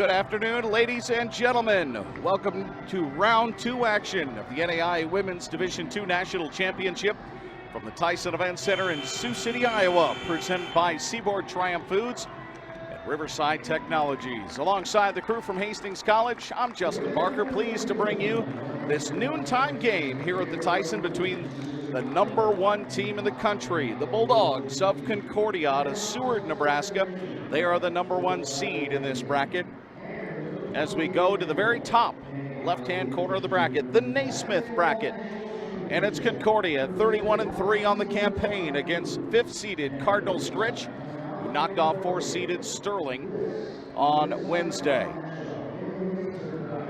Good afternoon, ladies and gentlemen. Welcome to round 2 action of the NAIA Women's Division II National Championship from the Tyson Event Center in Sioux City, Iowa, presented by Seaboard Triumph Foods and Riverside Technologies. Alongside the crew from Hastings College, I'm Justin Barker, pleased to bring you this noontime game here at the Tyson between the #1 team in the country, the Bulldogs of Concordia out of Seward, Nebraska. They are the #1 seed in this bracket. As we go to the very top left-hand corner of the bracket, the Naismith bracket. And it's Concordia, 31-3 on the campaign against 5th-seeded Cardinal Stritch, who knocked off 4th-seeded Sterling on Wednesday.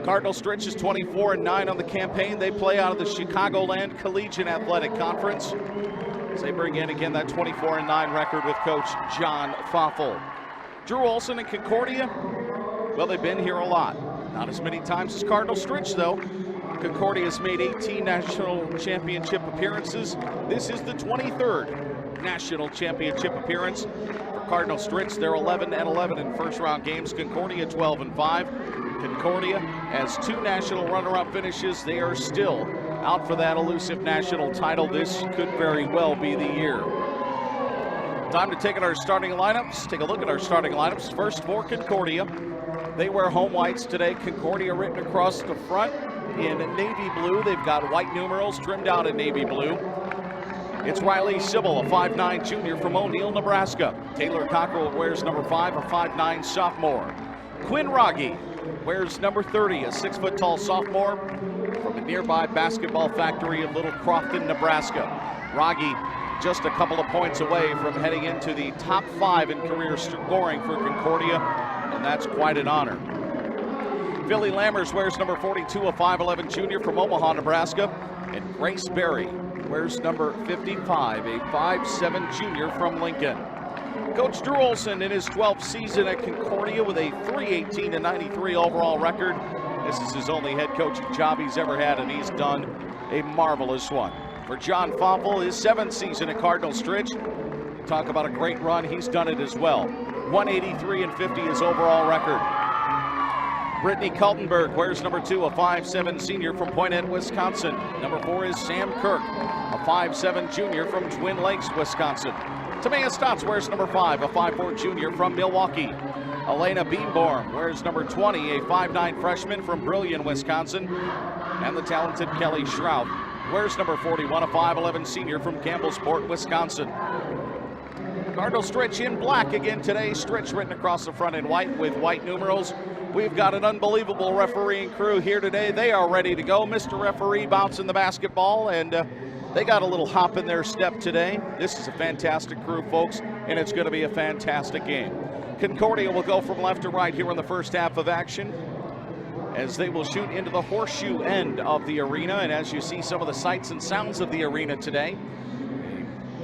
Cardinal Stritch is 24-9 on the campaign. They play out of the Chicagoland Collegiate Athletic Conference. As they bring in again that 24-9 record with Coach John Foffel. Drew Olson and Concordia, well, they've been here a lot. Not as many times as Cardinal Stritch, though. Concordia has made 18 national championship appearances. This is the 23rd national championship appearance for Cardinal Stritch. They're 11-11 in first-round games. Concordia 12-5. Concordia has 2 national runner-up finishes. They are still out for that elusive national title. This could very well be the year. Time to take our starting lineups. Take a look at our starting lineups. First for Concordia. They wear home whites today. Concordia written across the front in navy blue. They've got white numerals trimmed out in navy blue. It's Riley Sybil, a 5'9 junior from O'Neill, Nebraska. Taylor Cockrell wears number 5, a 5'9 sophomore. Quinn Rogge wears number 30, a 6-foot-tall sophomore from the nearby basketball factory in Little Crofton, Nebraska. Rogge just a couple of points away from heading into the top 5 in career scoring for Concordia, and that's quite an honor. Philly Lammers wears number 42, a 5'11 junior from Omaha, Nebraska. And Grace Berry wears number 55, a 5'7 junior from Lincoln. Coach Drew Olson in his 12th season at Concordia with a 318-93 overall record. This is his only head coaching job he's ever had, and he's done a marvelous one. For John Foffel, his 7th season at Cardinal Stritch. Talk about a great run, he's done it as well. 183-50 his overall record. Brittany Kaltenberg wears number 2, a 5'7 senior from Poinette, Wisconsin. Number 4 is Sam Kirk, a 5'7 junior from Twin Lakes, Wisconsin. Tamea Stotts wears number 5, a 5'4 junior from Milwaukee. Elena Beamborn wears number 20, a 5'9 freshman from Brillion, Wisconsin. And the talented Kelly Shrout wears number 41, a 5'11 senior from Campbellsport, Wisconsin. Cardinal Stritch in black again today. Stritch written across the front in white with white numerals. We've got an unbelievable refereeing crew here today. They are ready to go. Mr. Referee bouncing the basketball, and they got a little hop in their step today. This is a fantastic crew, folks, and it's going to be a fantastic game. Concordia will go from left to right here in the first half of action as they will shoot into the horseshoe end of the arena. And as you see some of the sights and sounds of the arena today,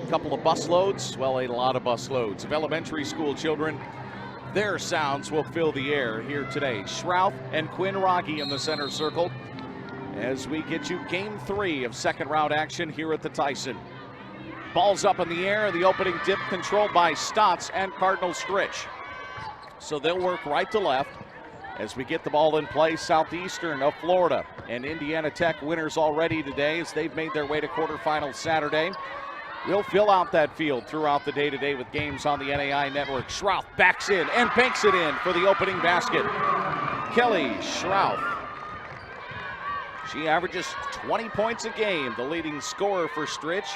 a couple of bus loads, well, a lot of bus loads of elementary school children. Their sounds will fill the air here today. Shrouth and Quinn Rogge in the center circle as we get you game 3 of second round action here at the Tyson. Ball's up in the air, the opening dip controlled by Stotts and Cardinal Stritch. So they'll work right to left as we get the ball in play. Southeastern of Florida and Indiana Tech winners already today as they've made their way to quarterfinals Saturday. We'll fill out that field throughout the day today with games on the NAIA network. Shrouth backs in and banks it in for the opening basket. Kelly Shrouth. She averages 20 points a game, the leading scorer for Stritch.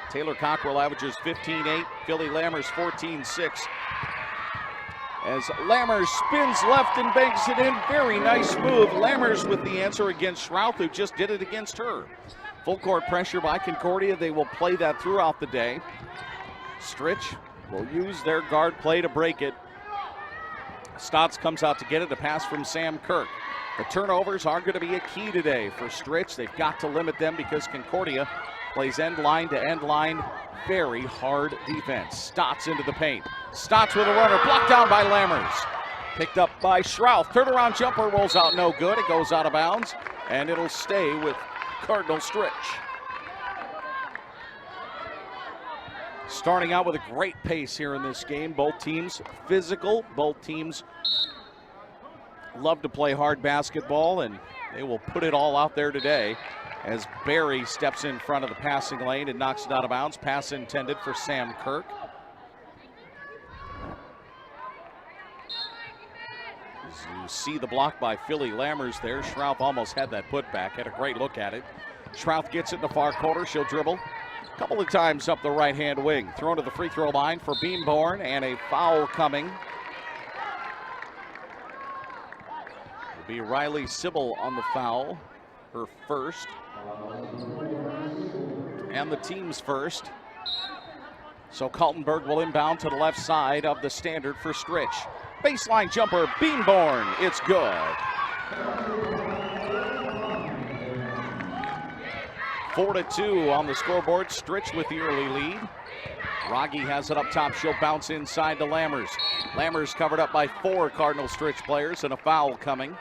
Taylor Cockrell averages 15-8. Philly Lammers 14-6. As Lammers spins left and banks it in. Very nice move. Lammers with the answer against Shrouth, who just did it against her. Full court pressure by Concordia. They will play that throughout the day. Stritch will use their guard play to break it. Stotts comes out to get it, a pass from Sam Kirk. The turnovers are going to be a key today for Stritch. They've got to limit them because Concordia plays end line to end line. Very hard defense. Stotts into the paint. Stotts with a runner, blocked down by Lammers. Picked up by Shrouth. Turnaround jumper rolls out no good. It goes out of bounds, and it'll stay with Cardinal Stritch. Starting out with a great pace here in this game. Both teams physical. Both teams love to play hard basketball, and they will put it all out there today as Barry steps in front of the passing lane and knocks it out of bounds. Pass intended for Sam Kirk. As you see the block by Philly Lammers there, Schrouth almost had that putback, had a great look at it. Schrouth gets it in the far corner, she'll dribble a couple of times up the right-hand wing. Thrown to the free throw line for Beanborn, and a foul coming. It'll be Riley Sybil on the foul, her first, and the team's first. So Kaltenberg will inbound to the left side of the standard for Stritch. Baseline jumper, Beanborn, it's good. 4-2 on the scoreboard. Stritch with the early lead. Rogge has it up top. She'll bounce inside to Lammers. Lammers covered up by 4 Cardinal Stritch players, and a foul coming.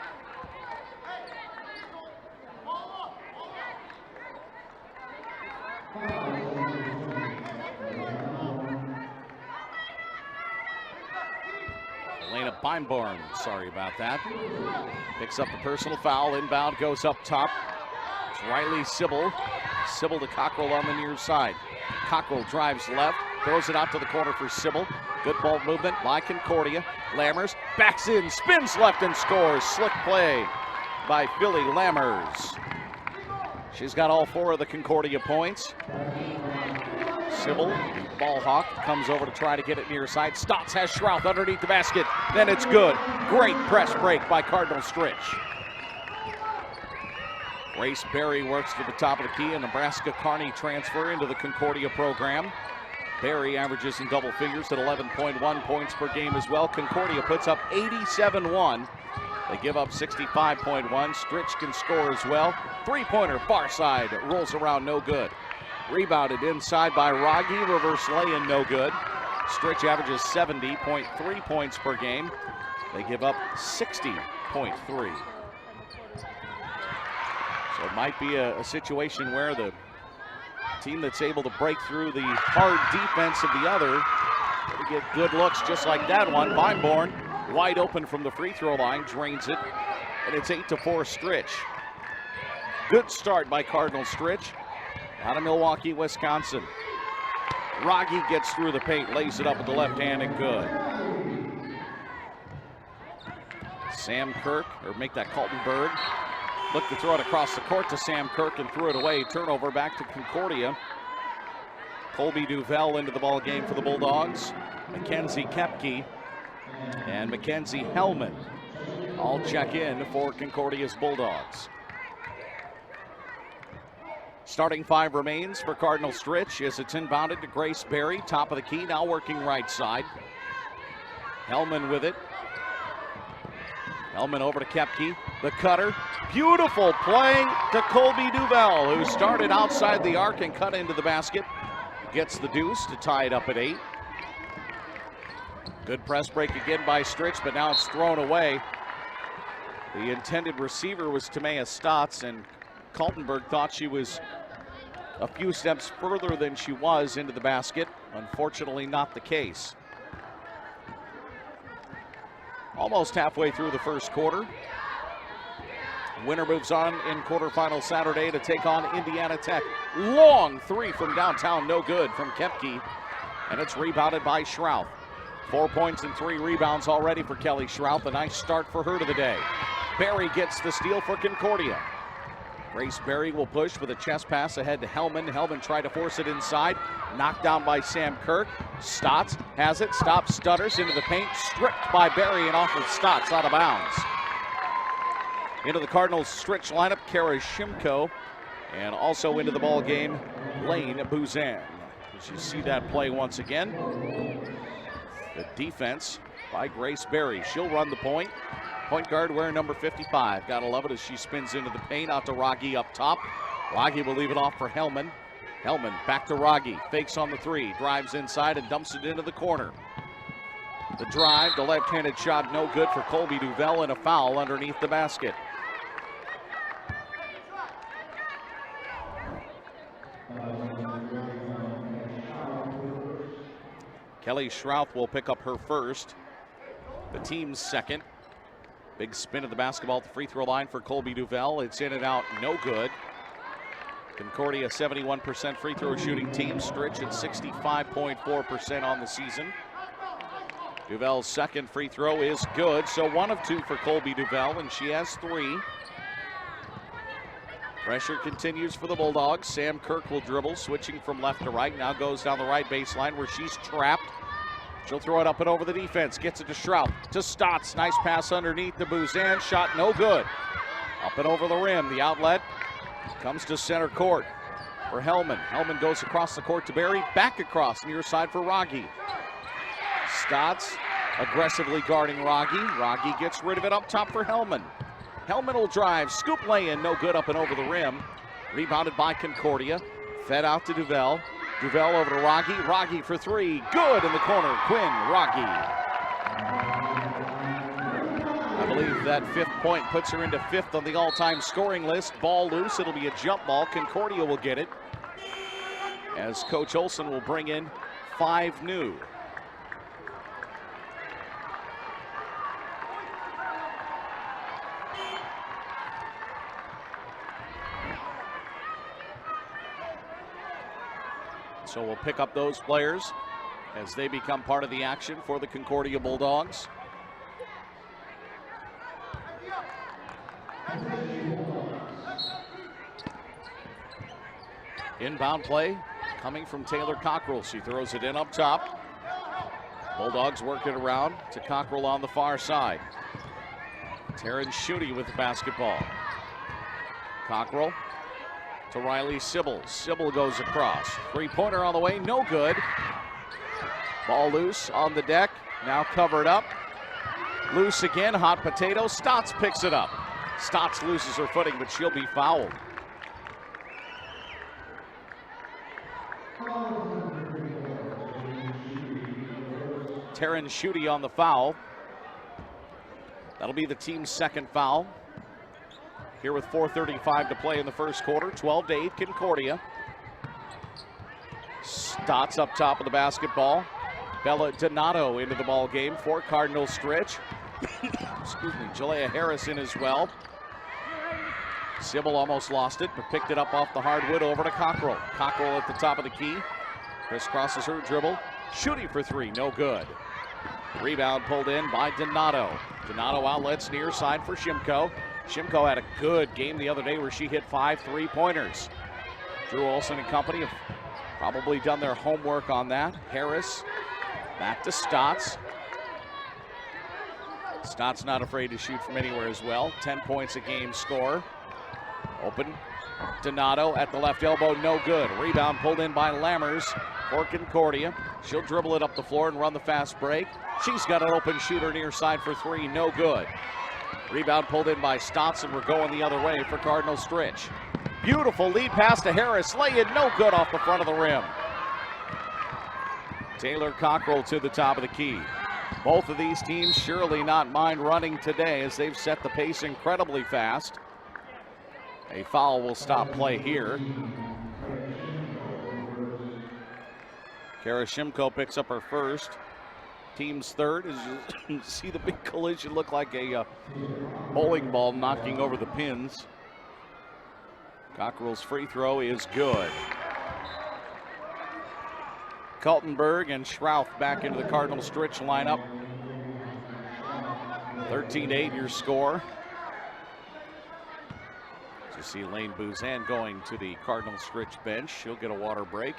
Elena Beanborn, sorry about that. Picks up the personal foul. Inbound goes up top. It's Riley Sybil. Sybil to Cockrell on the near side. Cockrell drives left, throws it out to the corner for Sybil. Good ball movement by Concordia. Lammers backs in, spins left and scores. Slick play by Philly Lammers. She's got all 4 of the Concordia points. Sybil, ball hawk, comes over to try to get it near side. Stotts has Schrouth underneath the basket. Then it's good. Great press break by Cardinal Stritch. Grace Berry works to the top of the key. A Nebraska Kearney transfer into the Concordia program. Berry averages in double figures at 11.1 points per game as well. Concordia puts up 87-1. They give up 65.1. Stritch can score as well. Three-pointer far side rolls around, no good. Rebounded inside by Rogge, reverse lay-in, no good. Stritch averages 70.3 points per game. They give up 60.3. So it might be a situation where the team that's able to break through the hard defense of the other will get good looks just like that one. Beanborn wide open from the free throw line, drains it, and it's 8-4 Stritch. Good start by Cardinal Stritch out of Milwaukee, Wisconsin. Rogge gets through the paint, lays it up with the left hand, and good. Sam Kirk, or make that Kaltenberg. Looked to throw it across the court to Sam Kirk and threw it away. Turnover back to Concordia. Colby Duvel into the ball game for the Bulldogs. Mackenzie Koepke and Mackenzie Hellman all check in for Concordia's Bulldogs. Starting 5 remains for Cardinal Stritch as it's inbounded to Grace Berry. Top of the key, now working right side. Hellman with it. Hellman over to Koepke, the cutter. Beautiful play to Colby Duvel, who started outside the arc and cut into the basket. Gets the deuce to tie it up at 8. Good press break again by Stritch, but now it's thrown away. The intended receiver was Tamea Stotts, and Kaltenberg thought she was a few steps further than she was into the basket. Unfortunately, not the case. Almost halfway through the first quarter. Winner moves on in quarterfinal Saturday to take on Indiana Tech. Long 3 from downtown, no good from Koepke, and it's rebounded by Schrouth. 4 points and 3 rebounds already for Kelly Schrouth. A nice start for her to the day. Berry gets the steal for Concordia. Grace Berry will push with a chest pass ahead to Hellman. Hellman tried to force it inside. Knocked down by Sam Kirk. Stotts has it. Stops, stutters into the paint. Stripped by Berry and off of Stotts out of bounds. Into the Cardinals Stritch lineup, Kara Shimko. And also into the ball game, Lane Buzan. As you see that play once again. The defense by Grace Berry. She'll run the point. Point guard wearing number 55. Gotta love it as she spins into the paint. Out to Rogge up top. Rogge will leave it off for Hellman. Hellman back to Rogge. Fakes on the 3. Drives inside and dumps it into the corner. The drive, the left-handed shot, no good for Colby Duvel, and a foul underneath the basket. Kelly Schrouth will pick up her first. The team's second. Big spin of the basketball at the free throw line for Colby Duvel. It's in and out, no good. Concordia 71% free throw shooting team. Stritch at 65.4% on the season. Duvel's second free throw is good, so 1 of 2 for Colby Duvel, and she has 3. Pressure continues for the Bulldogs. Sam Kirk will dribble, switching from left to right. Now goes down the right baseline where she's trapped. She'll throw it up and over the defense. Gets it to Schraub, to Stotts. Nice pass underneath the Buzan. Shot no good. Up and over the rim. The outlet comes to center court for Hellman. Hellman goes across the court to Barry. Back across near side for Rogge. Stotts aggressively guarding Rogge. Rogge gets rid of it up top for Hellman. Hellman will drive, scoop lay-in, no good up and over the rim. Rebounded by Concordia, fed out to Duvel. Duvel over to Rogge. Rogge for 3, good in the corner. Quinn Rogge. I believe that 5th point puts her into 5th on the all-time scoring list. Ball loose, it'll be a jump ball. Concordia will get it, as Coach Olson will bring in 5 new. So we'll pick up those players as they become part of the action for the Concordia Bulldogs. Inbound play coming from Taylor Cockrell. She throws it in up top. Bulldogs work it around to Cockrell on the far side. Taryn Schutte with the basketball. Cockrell to Riley Sybil. Sybil goes across. 3-pointer on the way, no good. Ball loose on the deck, now covered up. Loose again, hot potato. Stotts picks it up. Stotts loses her footing, but she'll be fouled. Taryn Schutte on the foul. That'll be the team's 2nd foul. Here with 4:35 to play in the first quarter, 12-8 Concordia. Stotts up top of the basketball. Bella Donato into the ball game for Cardinal Stritch. Excuse me, Jalea Harris in as well. Sybil almost lost it, but picked it up off the hardwood over to Cockrell. Cockrell at the top of the key. Crisscrosses her dribble. Shooting for 3, no good. Rebound pulled in by Donato. Donato outlets near side for Shimko. Shimko had a good game the other day where she hit 5 3-pointers. Drew Olson and company have probably done their homework on that. Harris back to Stotts. Stotts not afraid to shoot from anywhere as well. 10 points a game score. Open. Donato at the left elbow, no good. Rebound pulled in by Lammers for Concordia. She'll dribble it up the floor and run the fast break. She's got an open shooter near side for 3, no good. Rebound pulled in by Stotts, and we're going the other way for Cardinal Stritch. Beautiful lead pass to Harris. Lay in, no good off the front of the rim. Taylor Cockrell to the top of the key. Both of these teams surely not mind running today as they've set the pace incredibly fast. A foul will stop play here. Kara Shimko picks up her first. Team's 3rd. As you see the big collision look like a bowling ball knocking over the pins. Cockrell's free throw is good. Kaltenberg and Schrouth back into the Cardinal Stritch lineup. 13-8 your score. As you see Lane Buzan going to the Cardinal Stritch bench. She'll get a water break.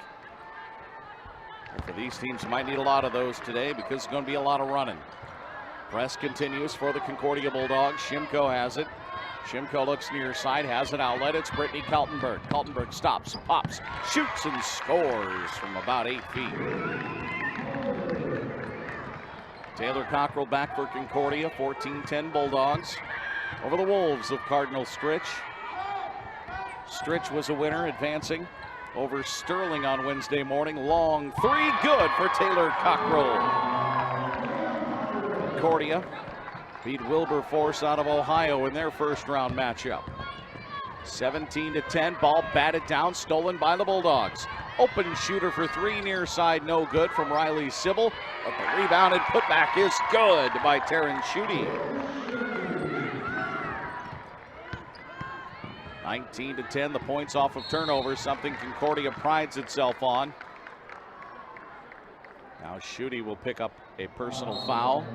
And for these teams, you might need a lot of those today because there's going to be a lot of running. Press continues for the Concordia Bulldogs. Shimko has it. Shimko looks near side, has an outlet. It's Brittany Kaltenberg. Kaltenberg stops, pops, shoots, and scores from about 8 feet. Taylor Cockrell back for Concordia. 14-10 Bulldogs over the Wolves of Cardinal Stritch. Stritch was a winner, advancing over Sterling on Wednesday morning. Long 3, good for Taylor Cockrell. Concordia beat Wilberforce out of Ohio in their first round matchup. 17-10, ball batted down, stolen by the Bulldogs. Open shooter for 3 near side, no good from Riley Sybil, but the rebound and putback is good by Taryn Schutte. 19-10, the points off of turnovers, something Concordia prides itself on. Now Schutte will pick up a personal foul.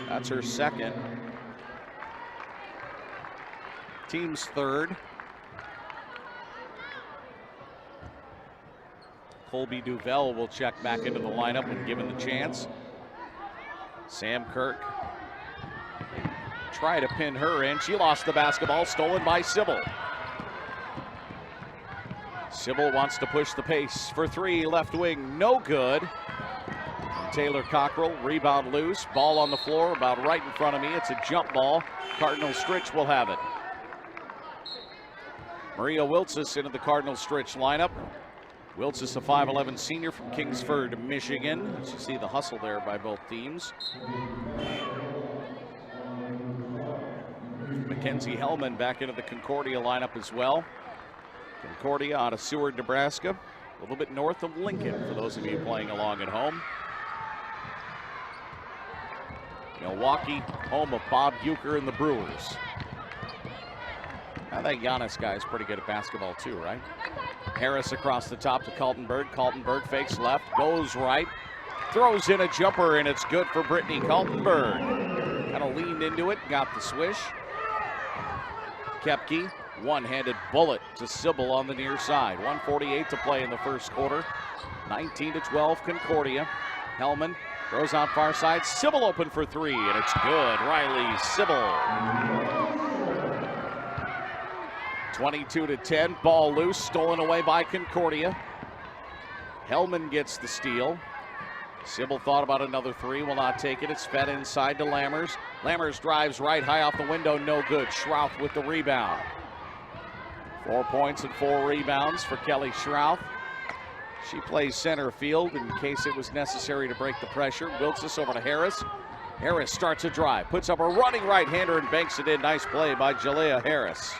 That's her second. Team's third. Colby Duvel will check back into the lineup when given the chance. Sam Kirk. Try to pin her in. She lost the basketball, stolen by Sybil. Sybil wants to push the pace for three, left wing, no good. Taylor Cockrell, rebound loose, ball on the floor, about right in front of me. It's a jump ball. Cardinal Stritch will have it. Maria Wiltzis into the Cardinal Stritch lineup. Wiltzis, a 5'11 senior from Kingsford, Michigan. As you see the hustle there by both teams. Mackenzie Hellman back into the Concordia lineup as well. Concordia out of Seward, Nebraska. A little bit north of Lincoln for those of you playing along at home. Milwaukee, home of Bob Uecker and the Brewers. I think Giannis guy is pretty good at basketball too, right? Harris across the top to Kaltenberg. Kaltenberg fakes left, goes right, throws in a jumper, and it's good for Brittany Kaltenberg. Kind of leaned into it, got the swish. Koepke, one-handed bullet to Sybil on the near side. 1:48 to play in the first quarter. 19-12 Concordia. Hellman throws out far side. Sybil open for three, and it's good. Riley Sybil. 22-10, ball loose, stolen away by Concordia. Hellman gets the steal. Sybil thought about another three, will not take it. It's fed inside to Lammers. Lammers drives right, high off the window, no good. Schrouth with the rebound. 4 points and 4 rebounds for Kelly Schrouth. She plays center field in case it was necessary to break the pressure. Wiltzis over to Harris. Harris starts a drive, puts up a running right-hander and banks it in. Nice play by Jalea Harris.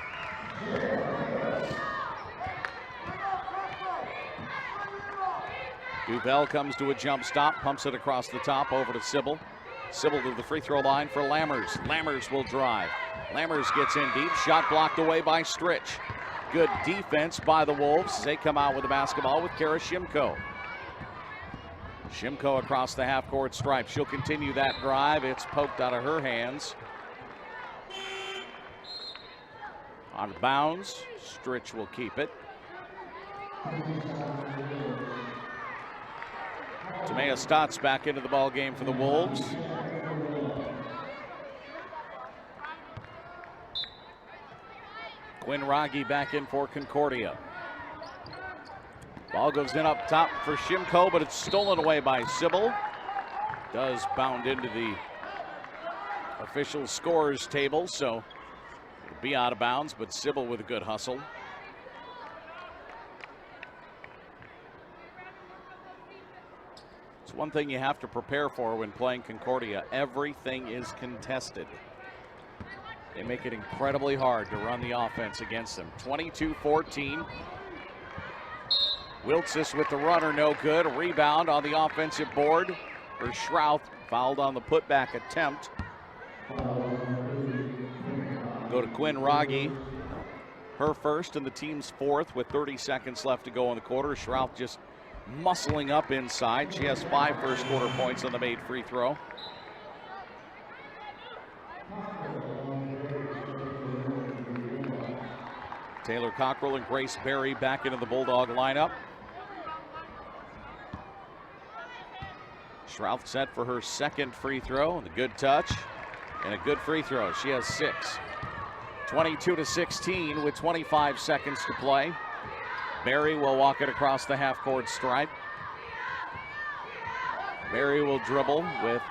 Duvel comes to a jump stop, pumps it across the top over to Sybil. Sybil to the free throw line for Lammers. Lammers will drive. Lammers gets in deep, shot blocked away by Stritch. Good defense by the Wolves as they come out with the basketball with Kara Shimko. Shimko across the half-court stripe. She'll continue that drive. It's poked out of her hands. On bounds, Stritch will keep it. Tamea Stotts back into the ball game for the Wolves. Quinn Raggi back in for Concordia. Ball goes in up top for Shimko, but it's stolen away by Sybil. Does bound into the official scores table, so it'll be out of bounds, but Sybil with a good hustle. It's one thing you have to prepare for when playing Concordia. Everything is contested. They make it incredibly hard to run the offense against them. 22-14. Wiltzis with the runner, no good. A rebound on the offensive board for Schrouth. Fouled on the putback attempt. Go to Quinn Raggi. Her first and the team's fourth with 30 seconds left to go in the quarter. Schrouth just muscling up inside. She has 5 first quarter points on the made free throw. Taylor Cockrell and Grace Berry back into the Bulldog lineup. Schrouth set for her second free throw, and a good touch and a good free throw. She has 6. 22-16 with 25 seconds to play. Berry will walk it across the half-court stripe. Berry will dribble with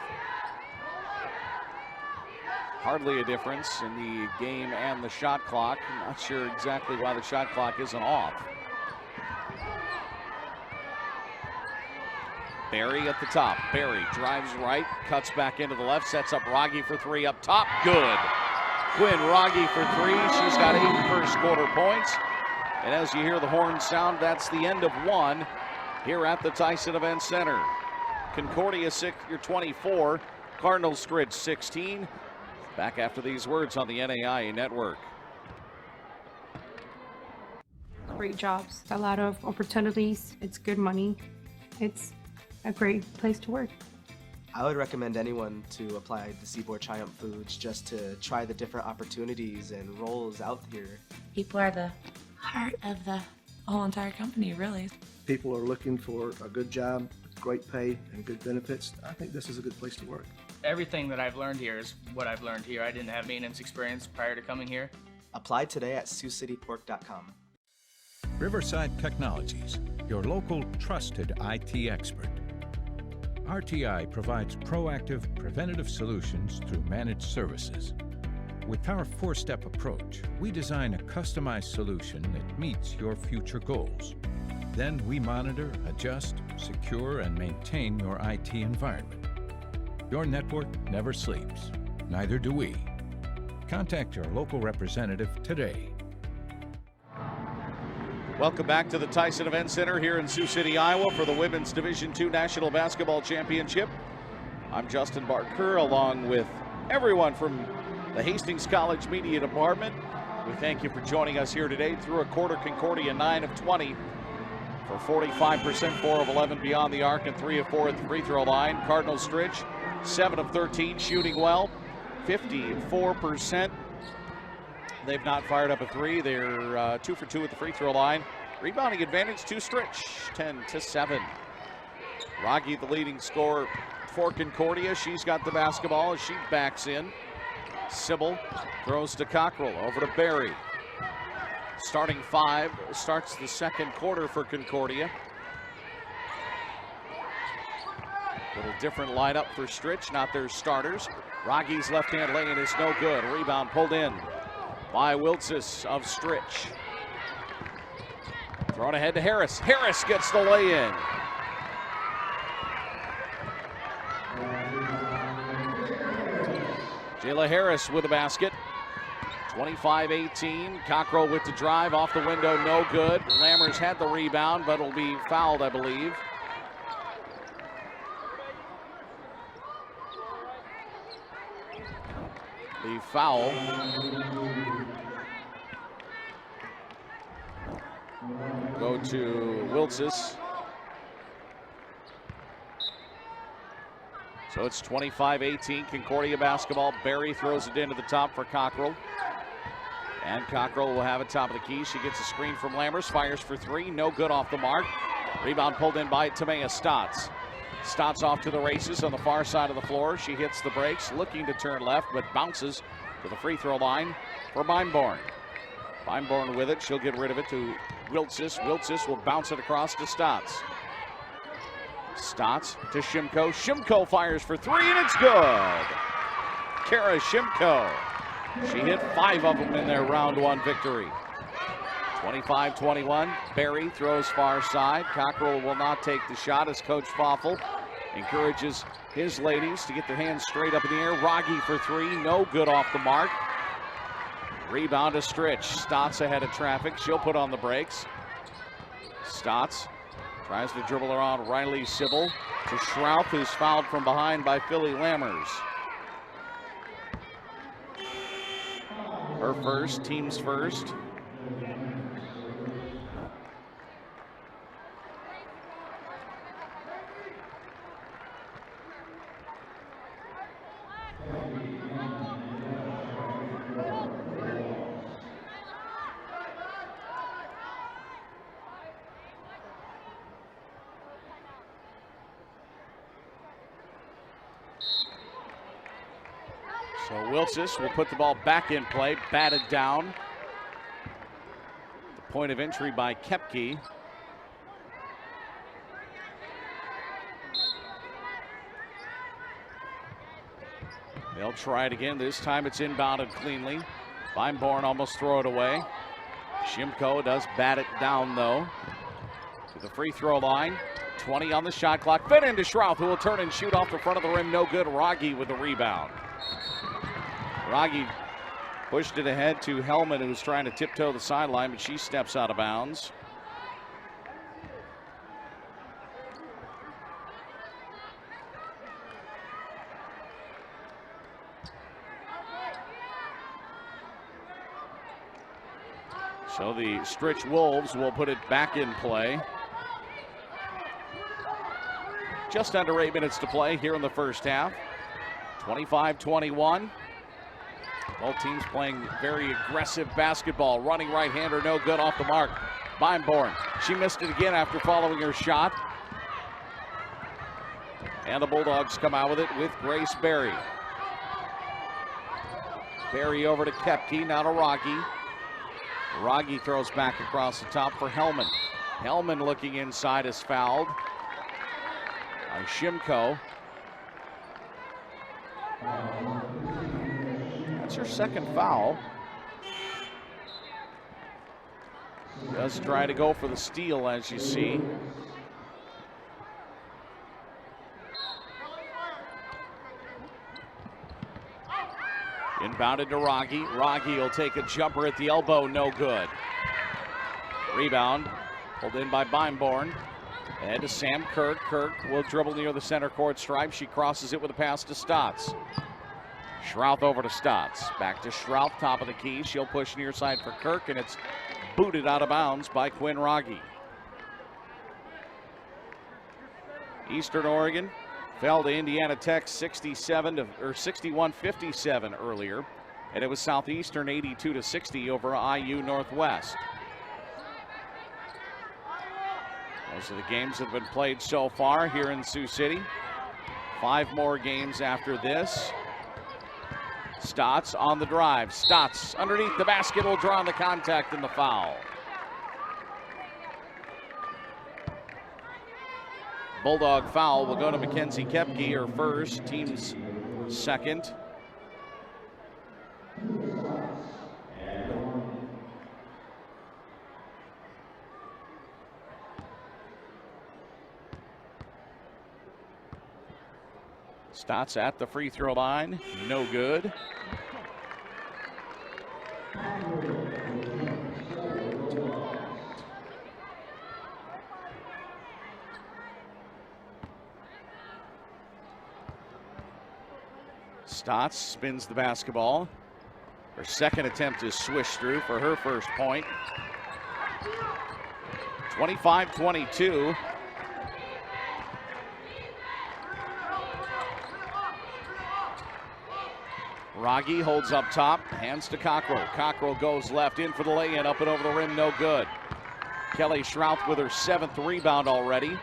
hardly a difference in the game and the shot clock. I'm not sure exactly why the shot clock isn't off. Berry at the top. Berry drives right, cuts back into the left, sets up Raggi for three up top. Good. Quinn Raggi for three. She's got 8 first quarter points. And as you hear the horn sound, that's the end of one here at the Tyson Event Center. Concordia 24, Cardinal Stritch 16. Back after these words on the NAIA Network. great jobs, a lot of opportunities. It's good money. It's a great place to work. I would recommend anyone to apply to Seaboard Triumph Foods just to try the different opportunities and roles out here. People are the heart of the whole entire company, really. People are looking for a good job, great pay, and good benefits. I think this is a good place to work. Everything that I've learned here is what I've learned here. I didn't have maintenance experience prior to coming here. Apply today at SiouxCityPork.com. Riverside Technologies, your local trusted IT expert. RTI provides proactive, preventative solutions through managed services. With our four-step approach, we design a customized solution that meets your future goals. Then we monitor, adjust, secure, and maintain your IT environment. Your network never sleeps. Neither do we. Contact your local representative today. Welcome back to the Tyson Event Center here in Sioux City, Iowa for the Women's Division II National Basketball Championship. I'm Justin Barker along with everyone from the Hastings College Media Department. We thank you for joining us here today. Through a quarter, Concordia 9 of 20 for 45%, 4 of 11 beyond the arc, and 3 of 4 at the free throw line. Cardinal Stritch 7 of 13 shooting well, 54%. They've not fired up a three. They're 2 for 2 at the free throw line. Rebounding advantage to Stritch, 10-7. Rocky, the leading scorer for Concordia. She's got the basketball as she backs in. Sybil throws to Cockrell, over to Barry. Starting 5 starts the second quarter for Concordia. Little different lineup for Stritch, not their starters. Rocky's left-hand lane is no good. Rebound pulled in by Wiltzis of Stritch. Thrown ahead to Harris. Harris gets the lay-in. Jayla Harris with the basket. 25-18. Cockrell with the drive off the window, no good. Lammers had the rebound, but will be fouled, I believe. The foul go to Wiltzis. So it's 25-18, Concordia basketball. Barry throws it into the top for Cockrell. And Cockrell will have it top of the key. She gets a screen from Lammers, fires for 3, no good off the mark. Rebound pulled in by Tamea Stotts. Stotts off to the races on the far side of the floor. She hits the brakes, looking to turn left, but bounces to the free throw line for Beinborn. Beinborn with it, she'll get rid of it to Wiltzis. Wiltzis will bounce it across to Stotts. Stotts to Shimko. Shimko fires for 3, and it's good. Kara Shimko. She hit 5 of them in their round 1 victory. 25-21. Barry throws far side. Cockrell will not take the shot as Coach Foffel encourages his ladies to get their hands straight up in the air. Rogge for 3, no good off the mark. Rebound to Stritch. Stotts ahead of traffic. She'll put on the brakes. Stotts tries to dribble around Riley Sybil to Schrouth, who's fouled from behind by Philly Lammers. Her first, team's first. So Wiltzis will put the ball back in play, batted down. The point of entry by Koepke. They'll try it again. This time it's inbounded cleanly. Beinborn almost throw it away. Shimko does bat it down though. To the free throw line. 20 on the shot clock. Fed into Schrouth, who will turn and shoot off the front of the rim. No good. Rogge with the rebound. Rogge pushed it ahead to Hellman, who's trying to tiptoe the sideline, but she steps out of bounds. So the Stritch Wolves will put it back in play. Just under 8 minutes to play here in the first half. 25-21. Both teams playing very aggressive basketball. Running right-hander, no good, off the mark. Beimborn, she missed it again after following her shot. And the Bulldogs come out with it with Grace Berry. Berry over to Koepke, now to Rogge. Rogge throws back across the top for Hellman. Hellman looking inside is fouled by Shimko. That's her second foul. Does try to go for the steal, as you see. Inbounded to Rogge. Rogge will take a jumper at the elbow, no good. Rebound pulled in by Beimborn. Ahead to Sam Kirk. Kirk will dribble near the center court stripe. She crosses it with a pass to Stotts. Schrouth over to Stotts. Back to Schrouth, top of the key. She'll push near side for Kirk, and it's booted out of bounds by Quinn Rogge. Eastern Oregon fell to Indiana Tech 61-57 earlier, and it was Southeastern 82-60 over IU Northwest. Those are the games that have been played so far here in Sioux City. 5 more games after this. Stotts on the drive. Stotts underneath the basket will draw on the contact and the foul. Bulldog foul will go to Mackenzie Koepke, her first, team's second. Stotts at the free throw line, no good. Stotts spins the basketball. Her second attempt is swished through for her first point. 25-22. Rogge holds up top, hands to Cockrell. Cockrell goes left in for the lay-in, up and over the rim, no good. Kelly Schrouth with her 7th rebound already.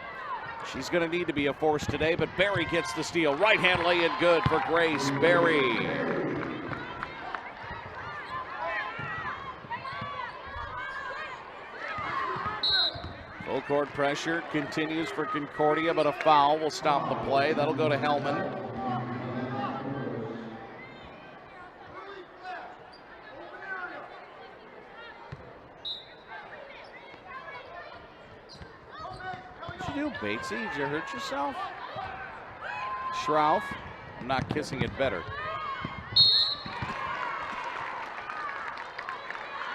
She's going to need to be a force today, but Berry gets the steal. Right-hand lay-in good for Grace Berry. Full court pressure continues for Concordia, but a foul will stop the play. That'll go to Hellman. Batesy, did you hurt yourself? Schrouth, I'm not kissing it better.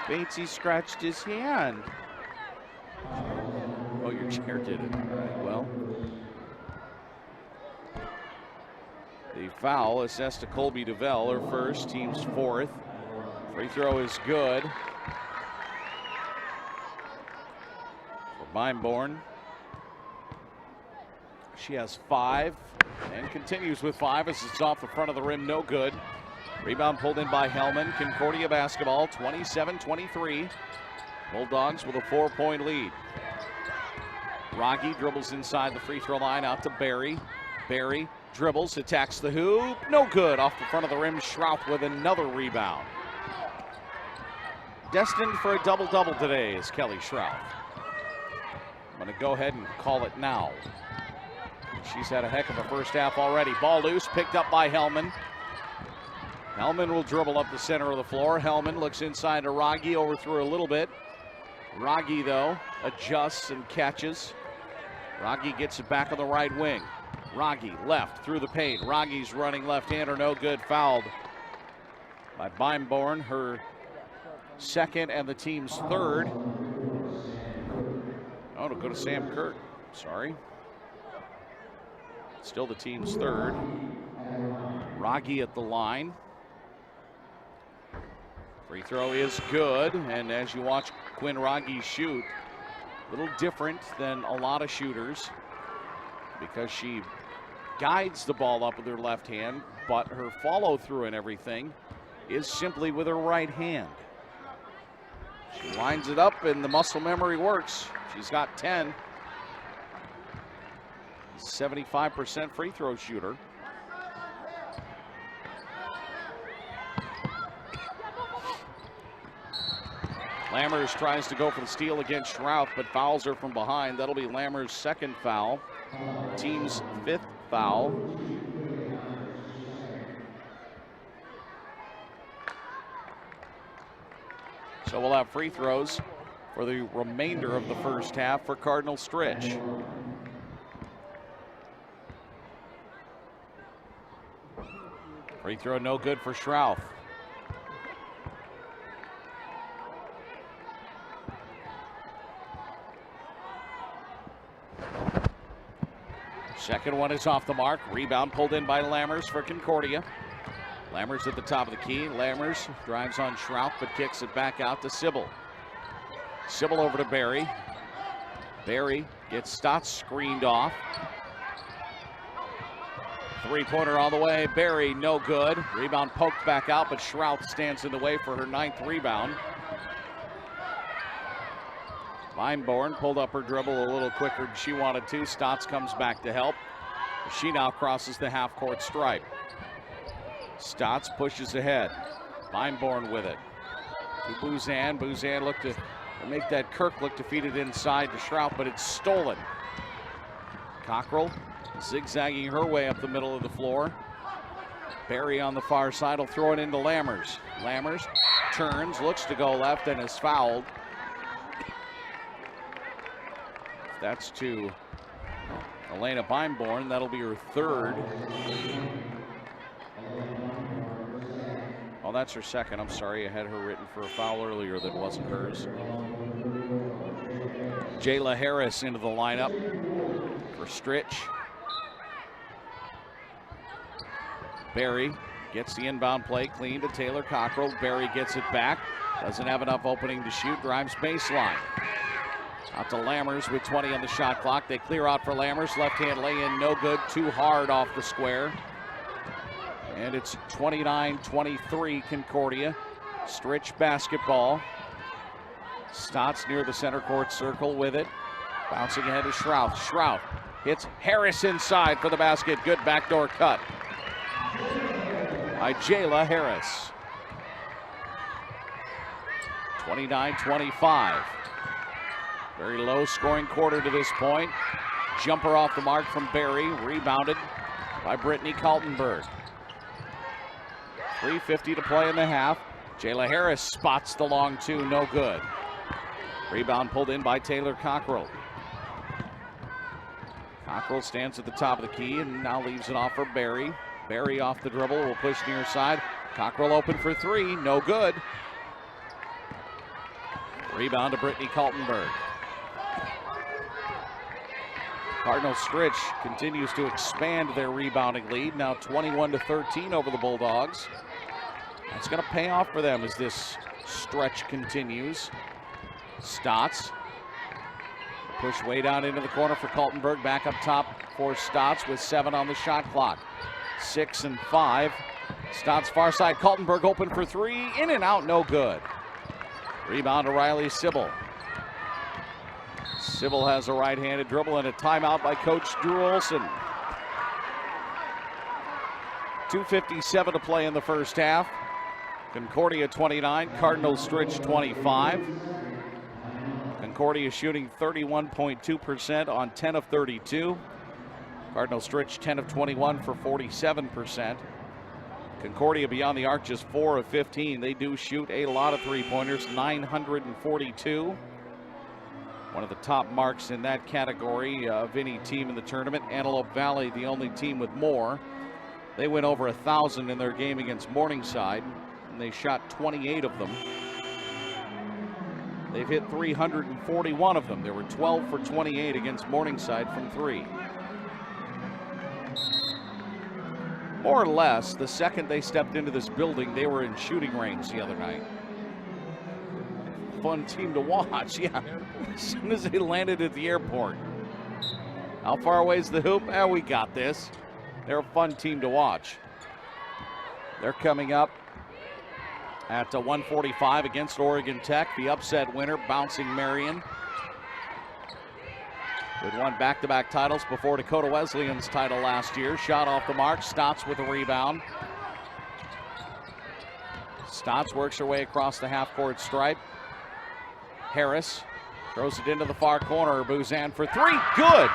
Batesy scratched his hand. Oh, your chair did it. All right, well. The foul assessed to Colby DeVell, her first, team's 4th. Free throw is good. For Beimborn. She has 5 and continues with 5 as it's off the front of the rim, no good. Rebound pulled in by Hellman. Concordia basketball, 27-23. Bulldogs with a 4-point lead. Rogge dribbles inside the free throw line out to Berry. Berry dribbles, attacks the hoop, no good. Off the front of the rim, Schrouth with another rebound. Destined for a double-double today is Kelly Schrouth. I'm going to go ahead and call it now. She's had a heck of a first half already. Ball loose, picked up by Hellman. Hellman will dribble up the center of the floor. Hellman looks inside to Rogge, overthrew a little bit. Rogge, though, adjusts and catches. Rogge gets it back on the right wing. Rogge left through the paint. Rogge's running left-hander, no good, fouled by Beimborn, her 2nd and the team's 3rd. Oh, it'll go to Sam Kirk, sorry. Still the team's 3rd. Rogge at the line. Free throw is good, and as you watch Quinn Rogge shoot, a little different than a lot of shooters because she guides the ball up with her left hand, but her follow through and everything is simply with her right hand. She lines it up and the muscle memory works. She's got 10. 75% free throw shooter. Lammers tries to go for the steal against Schrouth, but fouls her from behind. That'll be Lammers' second foul, team's 5th foul. So we'll have free throws for the remainder of the first half for Cardinal Stritch. Free throw no good for Schrouth. Second one is off the mark. Rebound pulled in by Lammers for Concordia. Lammers at the top of the key. Lammers drives on Schrouth but kicks it back out to Sybil. Sybil over to Barry. Barry gets Stotts screened off. Three-pointer all the way. Barry no good. Rebound poked back out, but Schrouth stands in the way for her 9th rebound. Lineborn pulled up her dribble a little quicker than she wanted to. Stotts comes back to help. She now crosses the half-court stripe. Stotts pushes ahead. Lineborn with it. To Buzan. Buzan looked to make that Kirk look defeated inside to Schrouth, but it's stolen. Cockrell zigzagging her way up the middle of the floor. Barry on the far side will throw it into Lammers. Lammers turns, looks to go left, and is fouled. That's to Elena Lineborn. That'll be her 3rd. Oh, that's her 2nd. I'm sorry, I had her written for a foul earlier that wasn't hers. Jayla Harris into the lineup for Stritch. Barry gets the inbound play clean to Taylor Cockrell. Barry gets it back. Doesn't have enough opening to shoot. Drives baseline. Out to Lammers with 20 on the shot clock. They clear out for Lammers. Left hand lay in, no good. Too hard off the square. And it's 29-23 Concordia. Stritch basketball. Stotts near the center court circle with it. Bouncing ahead to Schrouth. Schrouth hits Harris inside for the basket. Good backdoor cut by Jayla Harris. 29-25. Very low scoring quarter to this point. Jumper off the mark from Barry. Rebounded by Brittany Kaltenberg. 3:50 to play in the half. Jayla Harris spots the long 2, no good. Rebound pulled in by Taylor Cockrell. Cockrell stands at the top of the key and now leaves it off for Barry. Barry off the dribble, will push near side. Cockrell open for 3, no good. Rebound to Brittany Kaltenberg. Cardinal Stritch continues to expand their rebounding lead, now 21-13 over the Bulldogs. That's going to pay off for them as this stretch continues. Stotts. Push way down into the corner for Kaltenberg. Back up top for Stotts with 7 on the shot clock. 6 and 5. Stotts far side. Kaltenberg open for 3. In and out, no good. Rebound to Riley Sybil. Sybil has a right-handed dribble and a timeout by Coach Drew Olson. 2:57 to play in the first half. Concordia 29, Cardinal Stritch 25. Concordia shooting 31.2% on 10 of 32. Cardinal Stritch 10 of 21 for 47%. Concordia beyond the arc just 4 of 15. They do shoot a lot of three-pointers, 942. One of the top marks in that category of any team in the tournament. Antelope Valley, the only team with more. They went over 1,000 in their game against Morningside, and they shot 28 of them. They've hit 341 of them. There were 12 for 28 against Morningside from 3. More or less, the second they stepped into this building, they were in shooting range the other night. fun team to watch. Yeah, as soon as they landed at the airport. How far away is the hoop? We got this. They're a fun team to watch. They're coming up at 1:45 against Oregon Tech, the upset winner, bouncing Marion. Who'd won back-to-back titles before Dakota Wesleyan's title last year. Shot off the mark. Stotts with a rebound. Stotts works her way across the half-court stripe. Harris throws it into the far corner. Buzan for three. Good!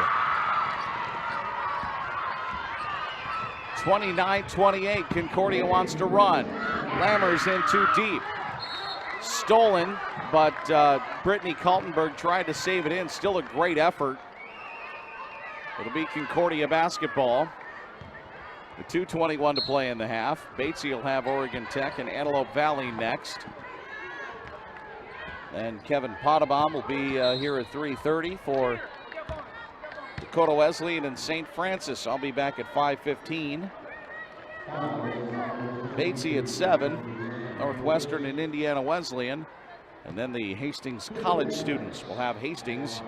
29-28. Concordia wants to run. Lammers in too deep. Stolen, but Brittany Kaltenberg tried to save it in. Still a great effort. It'll be Concordia basketball. With 2:21 to play in the half. Batesy will have Oregon Tech and Antelope Valley next. And Kevin Potabom will be here at 3:30 for Dakota Wesleyan and St. Francis. I'll be back at 5:15. Batesy at 7. Northwestern and Indiana Wesleyan. And then the Hastings College students will have Hastings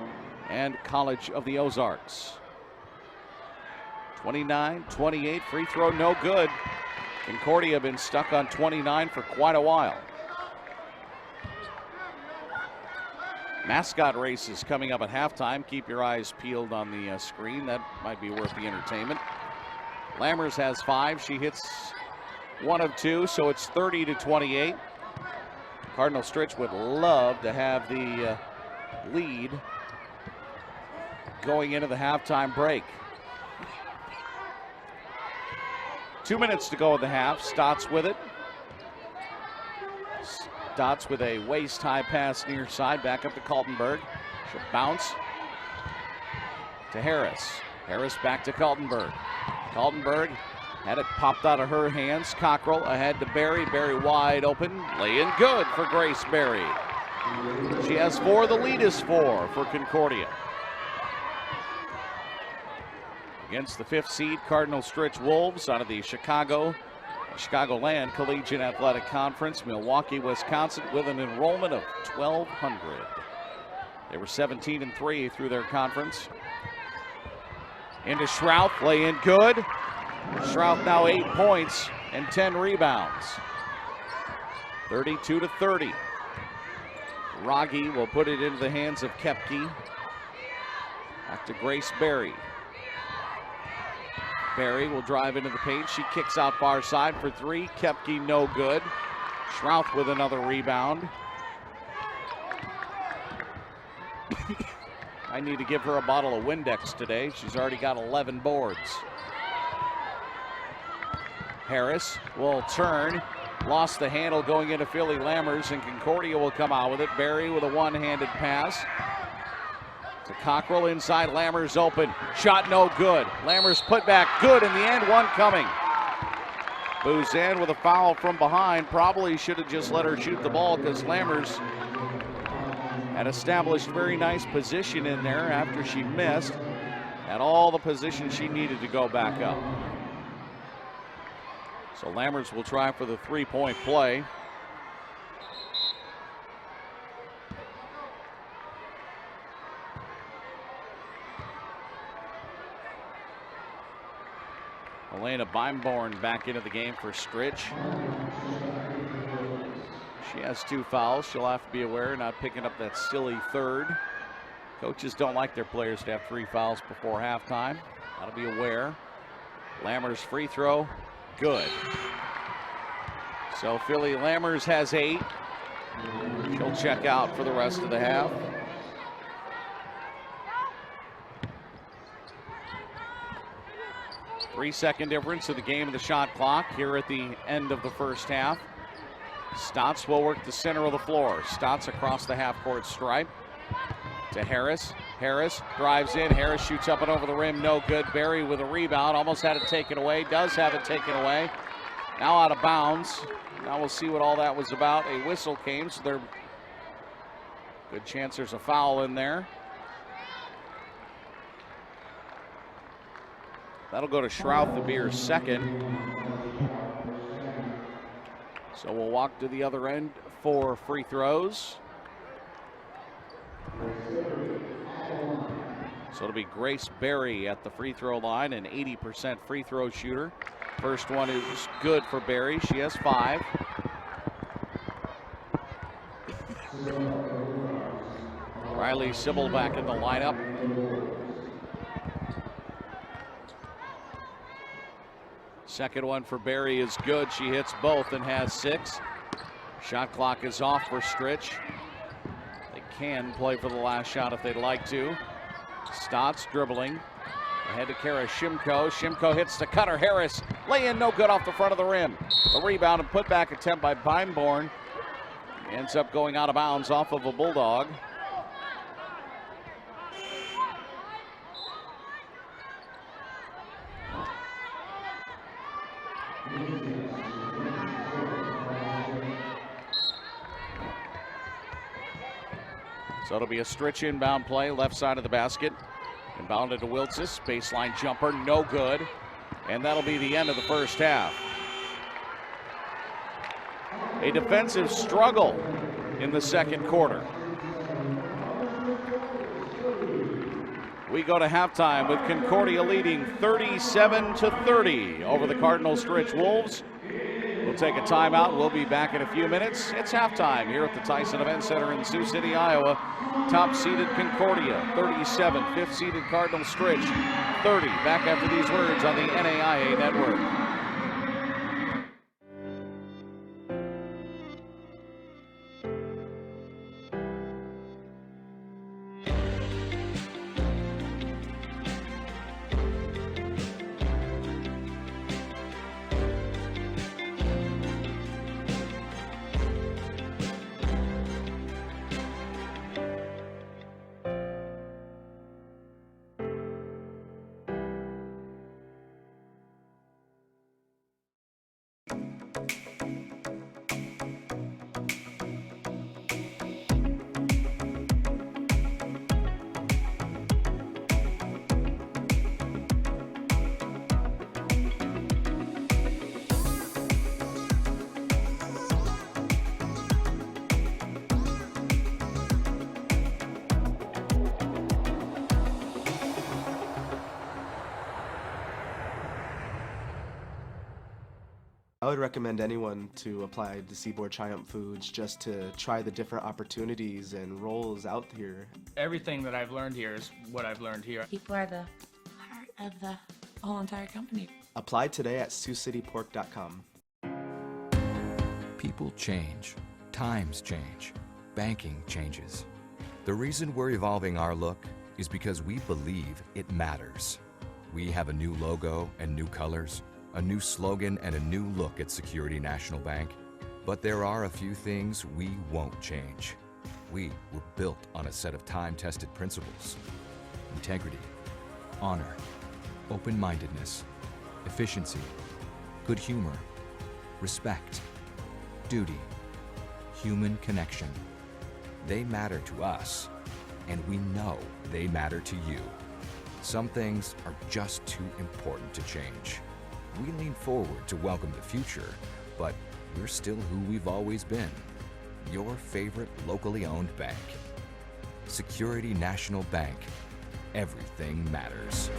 and College of the Ozarks. 29-28, free throw no good. Concordia been stuck on 29 for quite a while. Mascot races coming up at halftime. Keep your eyes peeled on the screen. That might be worth the entertainment. Lammers has 5. She hits 1 of 2, so it's 30-28. Cardinal Stritch would love to have the lead going into the halftime break. 2 minutes to go in the half. Stotts with it. Stotts with a waist-high pass near side. Back up to Kaltenberg. She'll bounce to Harris. Harris back to Kaltenberg. Kaltenberg had it popped out of her hands. Cockrell ahead to Berry. Berry wide open. Lay in good for Grace Berry. She has 4. The lead is 4 for Concordia. Against the 5th seed Cardinal Stritch Wolves out of the Chicagoland Collegiate Athletic Conference, Milwaukee, Wisconsin, with an enrollment of 1,200. They were 17-3 through their conference. Into Schrouth, lay in good. Schrouth now 8 points and 10 rebounds. 32-30. Rogge will put it into the hands of Kepke. Back to Grace Berry. Berry will drive into the paint. She kicks out far side for 3. Kepke no good. Schrouth with another rebound. I need to give her a bottle of Windex today. She's already got 11 boards. Harris will turn. Lost the handle going into Philly Lammers, and Concordia will come out with it. Berry with a one-handed pass. To Cockrell inside, Lammers open. Shot no good. Lammers put back good in the end, one coming. Buzan with a foul from behind. Probably should have just let her shoot the ball because Lammers had established very nice position in there after she missed. Had all the position she needed to go back up. So Lammers will try for the three-point play. Elena Beimborn back into the game for Stritch. She has 2 fouls. She'll have to be aware, not picking up that silly 3rd. Coaches don't like their players to have 3 fouls before halftime. Got to be aware. Lammers free throw, good. So Philly Lammers has 8. She'll check out for the rest of the half. Three-second difference of the game of the shot clock here at the end of the first half. Stotts will work the center of the floor. Stotts across the half-court stripe to Harris. Harris drives in. Harris shoots up and over the rim. No good. Berry with a rebound. Almost had it taken away. Does have it taken away. Now out of bounds. Now we'll see what all that was about. A whistle came, so there's good chance there's a foul in there. That'll go to Schrouth to be her 2nd. So we'll walk to the other end for free throws. So it'll be Grace Berry at the free throw line, an 80% free throw shooter. First one is good for Berry. She has 5. Riley Sybil back in the lineup. Second one for Berry is good. She hits both and has 6. Shot clock is off for Stritch. They can play for the last shot if they'd like to. Stotts dribbling. Ahead to Kara Shimko. Shimko hits to Cutter Harris. Lay in, no good off the front of the rim. The rebound and putback attempt by Beinborn. Ends up going out of bounds off of a Bulldog. So it'll be a Stritch inbound play, left side of the basket. Inbounded to Wiltzis, baseline jumper, no good. And that'll be the end of the first half. A defensive struggle in the second quarter. We go to halftime with Concordia leading 37-30 over the Cardinal Stritch Wolves. We'll take a timeout. We'll be back in a few minutes. It's halftime here at the Tyson Event Center in Sioux City, Iowa. Top-seeded Concordia, 37. Fifth-seeded Cardinal Stritch, 30. Back after these words on the NAIA Network. I would recommend anyone to apply to Seaboard Triumph Foods just to try the different opportunities and roles out here. Everything that I've learned here is what I've learned here. People are the heart of the whole entire company. Apply today at SiouxCityPork.com. People change. Times change. Banking changes. The reason we're evolving our look is because we believe it matters. We have a new logo and new colors, a new slogan and a new look at Security National Bank. But there are a few things we won't change. We were built on a set of time-tested principles: integrity, honor, open-mindedness, efficiency, good humor, respect, duty, human connection. They matter to us, and we know they matter to you. Some things are just too important to change. We lean forward to welcome the future, but we're still who we've always been. Your favorite locally owned bank. Security National Bank. Everything matters.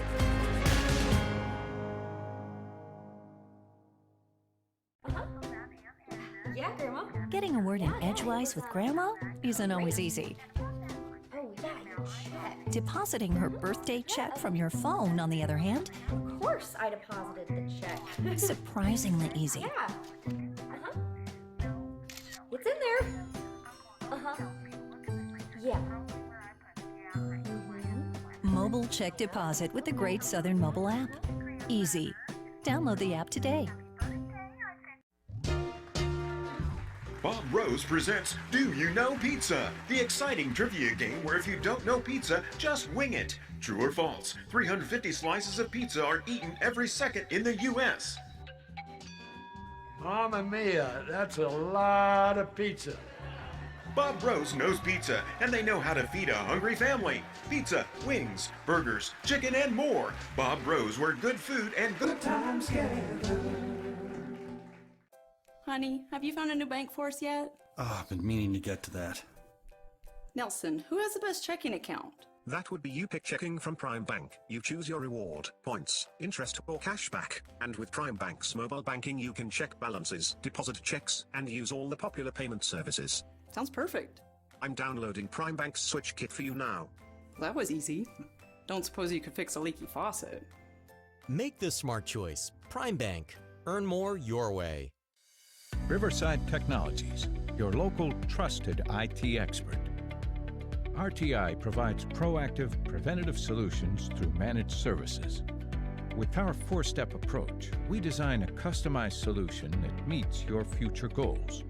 Yeah, Grandma? Getting a word in edgewise with Grandma isn't always easy. Oh, yeah, your check. Depositing her birthday check from your phone, on the other hand, Of course I deposited the check. surprisingly easy. Yeah. Uh-huh. It's in there. Uh-huh. Yeah. Mobile check deposit with the Great Southern mobile app. Easy. Download the app today. Bob Rose presents Do You Know Pizza? The exciting trivia game where if you don't know pizza, just wing it. True or false, 350 slices of pizza are eaten every second in the U.S. Mamma mia, that's a lot of pizza. Bob Rose knows pizza, and they know how to feed a hungry family. Pizza, wings, burgers, chicken, and more. Bob Rose, where good food and good times gather. Honey, have you found a new bank for us yet? Oh, I've been meaning to get to that. Nelson, who has the best checking account? That would be you pick checking from Prime Bank. You choose your reward, points, interest or cash back. And with Prime Bank's mobile banking you can check balances, deposit checks, and use all the popular payment services. Sounds perfect. I'm downloading Prime Bank's Switch Kit for you now. That was easy. Don't suppose you could fix a leaky faucet. Make the smart choice. Prime Bank. Earn more your way. Riverside Technologies, your local trusted IT expert. RTI provides proactive, preventative solutions through managed services. With our four-step approach, we design a customized solution that meets your future goals.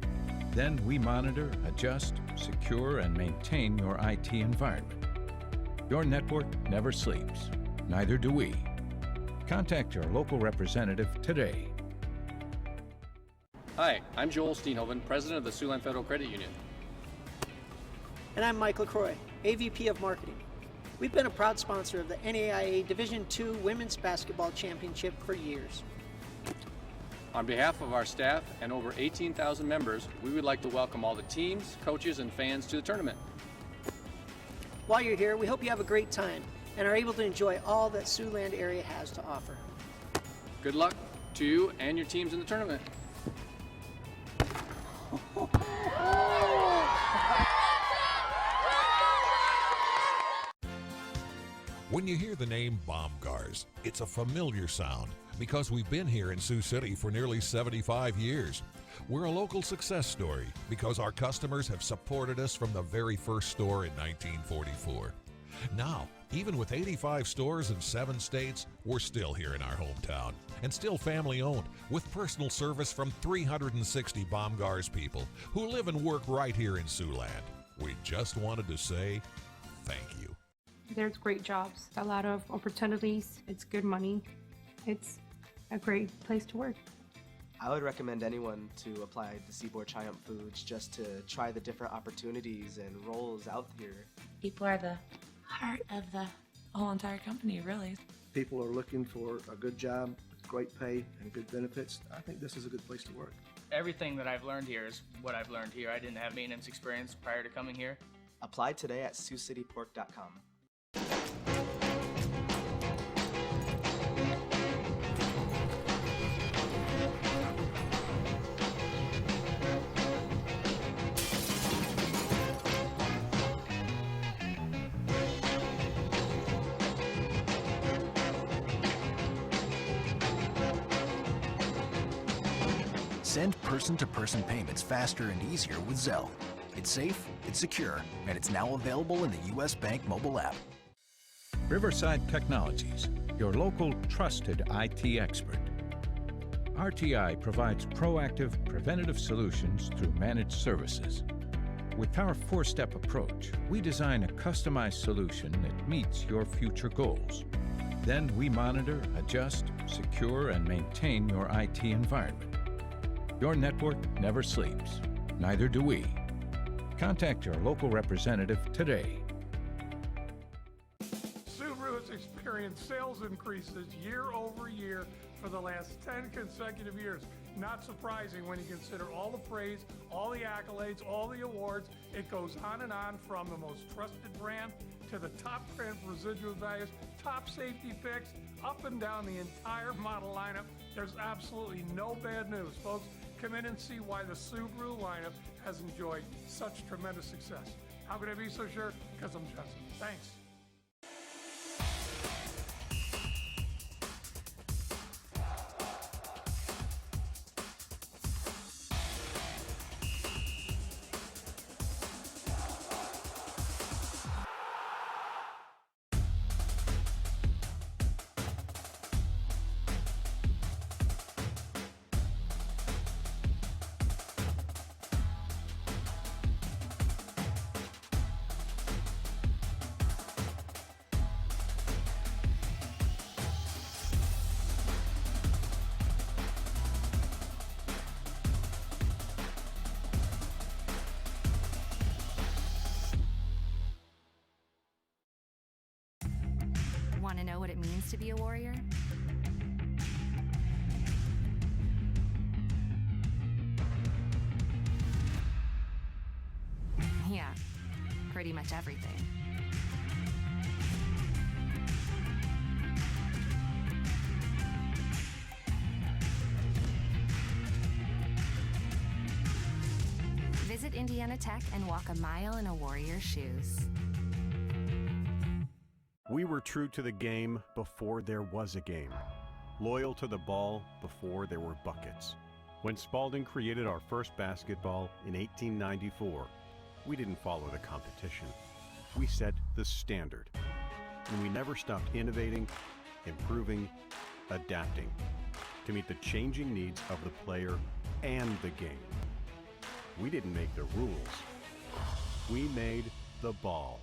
Then we monitor, adjust, secure, and maintain your IT environment. Your network never sleeps. Neither do we. Contact your local representative today. Hi, I'm Joel Steenhoven, President of the Siouxland Federal Credit Union. And I'm Mike LaCroix, AVP of Marketing. We've been a proud sponsor of the NAIA Division II Women's Basketball Championship for years. On behalf of our staff and over 18,000 members, we would like to welcome all the teams, coaches, and fans to the tournament. While you're here, we hope you have a great time and are able to enjoy all that Siouxland area has to offer. Good luck to you and your teams in the tournament. When you hear the name Bombgars, it's a familiar sound because we've been here in Sioux City for nearly 75 years. We're a local success story because our customers have supported us from the very first store in 1944. Now, even with 85 stores in 7 states, we're still here in our hometown and still family owned with personal service from 360 Bombgars people who live and work right here in Siouxland. We just wanted to say thank you. There's great jobs, a lot of opportunities, it's good money, it's a great place to work. I would recommend anyone to apply to Seaboard Triumph Foods just to try the different opportunities and roles out here. People are the heart of the whole entire company, really. People are looking for a good job with great pay and good benefits. I think this is a good place to work. Everything that I've learned here is what I've learned here. I didn't have maintenance experience prior to coming here. Apply today at SiouxCityPork.com. Send person-to-person payments faster and easier with Zelle. It's safe, it's secure, and it's now available in the U.S. Bank mobile app. Riverside Technologies, your local trusted IT expert. RTI provides proactive, preventative solutions through managed services. With our four-step approach, we design a customized solution that meets your future goals. Then we monitor, adjust, secure, and maintain your IT environment. Your network never sleeps. Neither do we. Contact your local representative today. Subaru has experienced sales increases year over year for the last 10 consecutive years. Not surprising when you consider all the praise, all the accolades, all the awards. It goes on and on, from the most trusted brand to the top brand for residual values, top safety picks, up and down the entire model lineup. There's absolutely no bad news, folks. Come in and see why the Subaru lineup has enjoyed such tremendous success. How could I be so sure? Because I'm Justin. Thanks. Want to know what it means to be a warrior? Yeah, pretty much everything. Visit Indiana Tech and walk a mile in a Warrior's shoes. We were true to the game before there was a game. Loyal to the ball before there were buckets. When Spalding created our first basketball in 1894, we didn't follow the competition. We set the standard. And we never stopped innovating, improving, adapting to meet the changing needs of the player and the game. We didn't make the rules. We made the ball.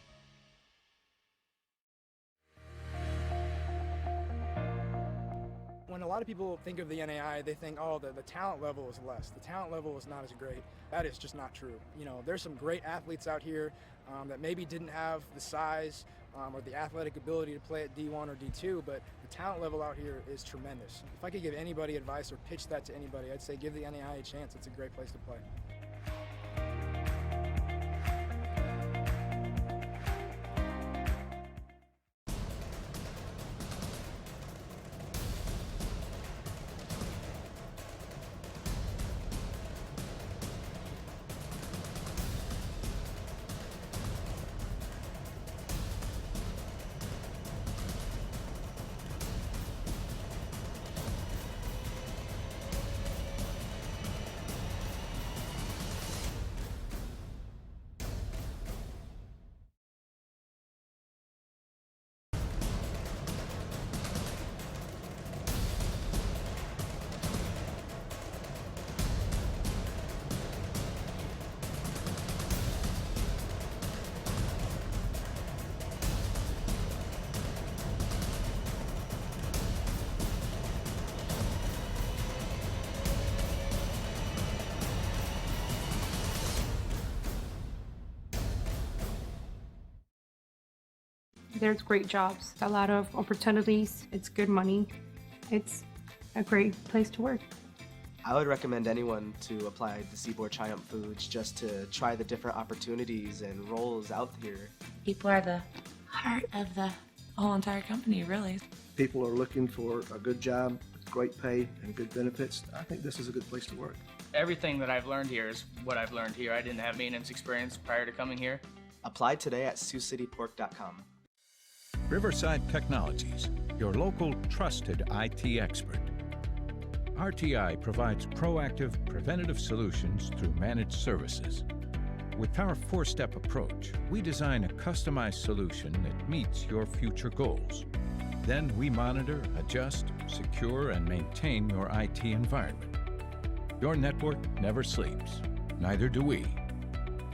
When a lot of people think of the NAIA, they think, oh, the talent level is less. The talent level is not as great. That is just not true. You know, there's some great athletes out here that maybe didn't have the size or the athletic ability to play at D1 or D2, but the talent level out here is tremendous. If I could give anybody advice or pitch that to anybody, I'd say give the NAIA a chance. It's a great place to play. There's great jobs, a lot of opportunities, it's good money, it's a great place to work. I would recommend anyone to apply to Seaboard Triumph Foods just to try the different opportunities and roles out here. People are the heart of the whole entire company, really. People are looking for a good job with great pay and good benefits. I think this is a good place to work. Everything that I've learned here is what I've learned here. I didn't have maintenance experience prior to coming here. Apply today at SiouxCityPork.com. Riverside Technologies, your local trusted IT expert. RTI provides proactive, preventative solutions through managed services. With our four-step approach, we design a customized solution that meets your future goals. Then we monitor, adjust, secure, and maintain your IT environment. Your network never sleeps. Neither do we.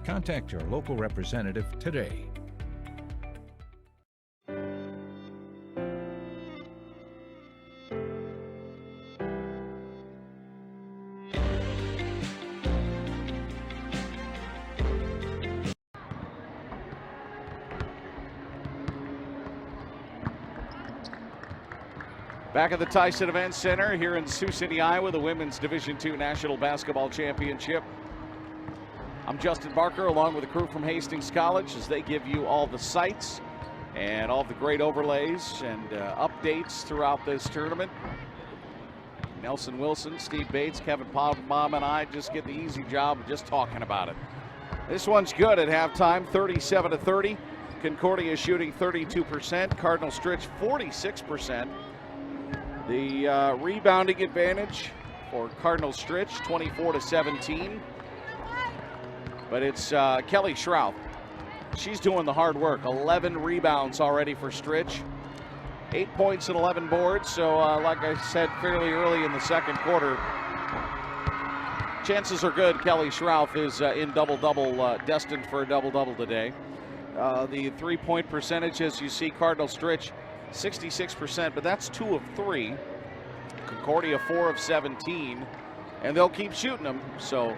Contact your local representative today. Back at the Tyson Event Center here in Sioux City, Iowa, the Women's Division II National Basketball Championship. I'm Justin Barker along with a crew from Hastings College as they give you all the sights and all the great overlays and updates throughout this tournament. Nelson Wilson, Steve Bates, Kevin Pottbaum, and I just get the easy job of just talking about it. This one's good at halftime, 37-30. Concordia shooting 32%, Cardinal Stritch 46%. The rebounding advantage for Cardinal Stritch, 24-17. But it's Kelly Schrouth. She's doing the hard work. 11 rebounds already for Stritch. 8 points and 11 boards. So like I said fairly early in the second quarter, chances are good Kelly Schrouth is in double-double, destined for a double-double today. The three-point percentage, as you see, Cardinal Stritch 66%, but that's 2 of 3. Concordia 4 of 17, and they'll keep shooting them. So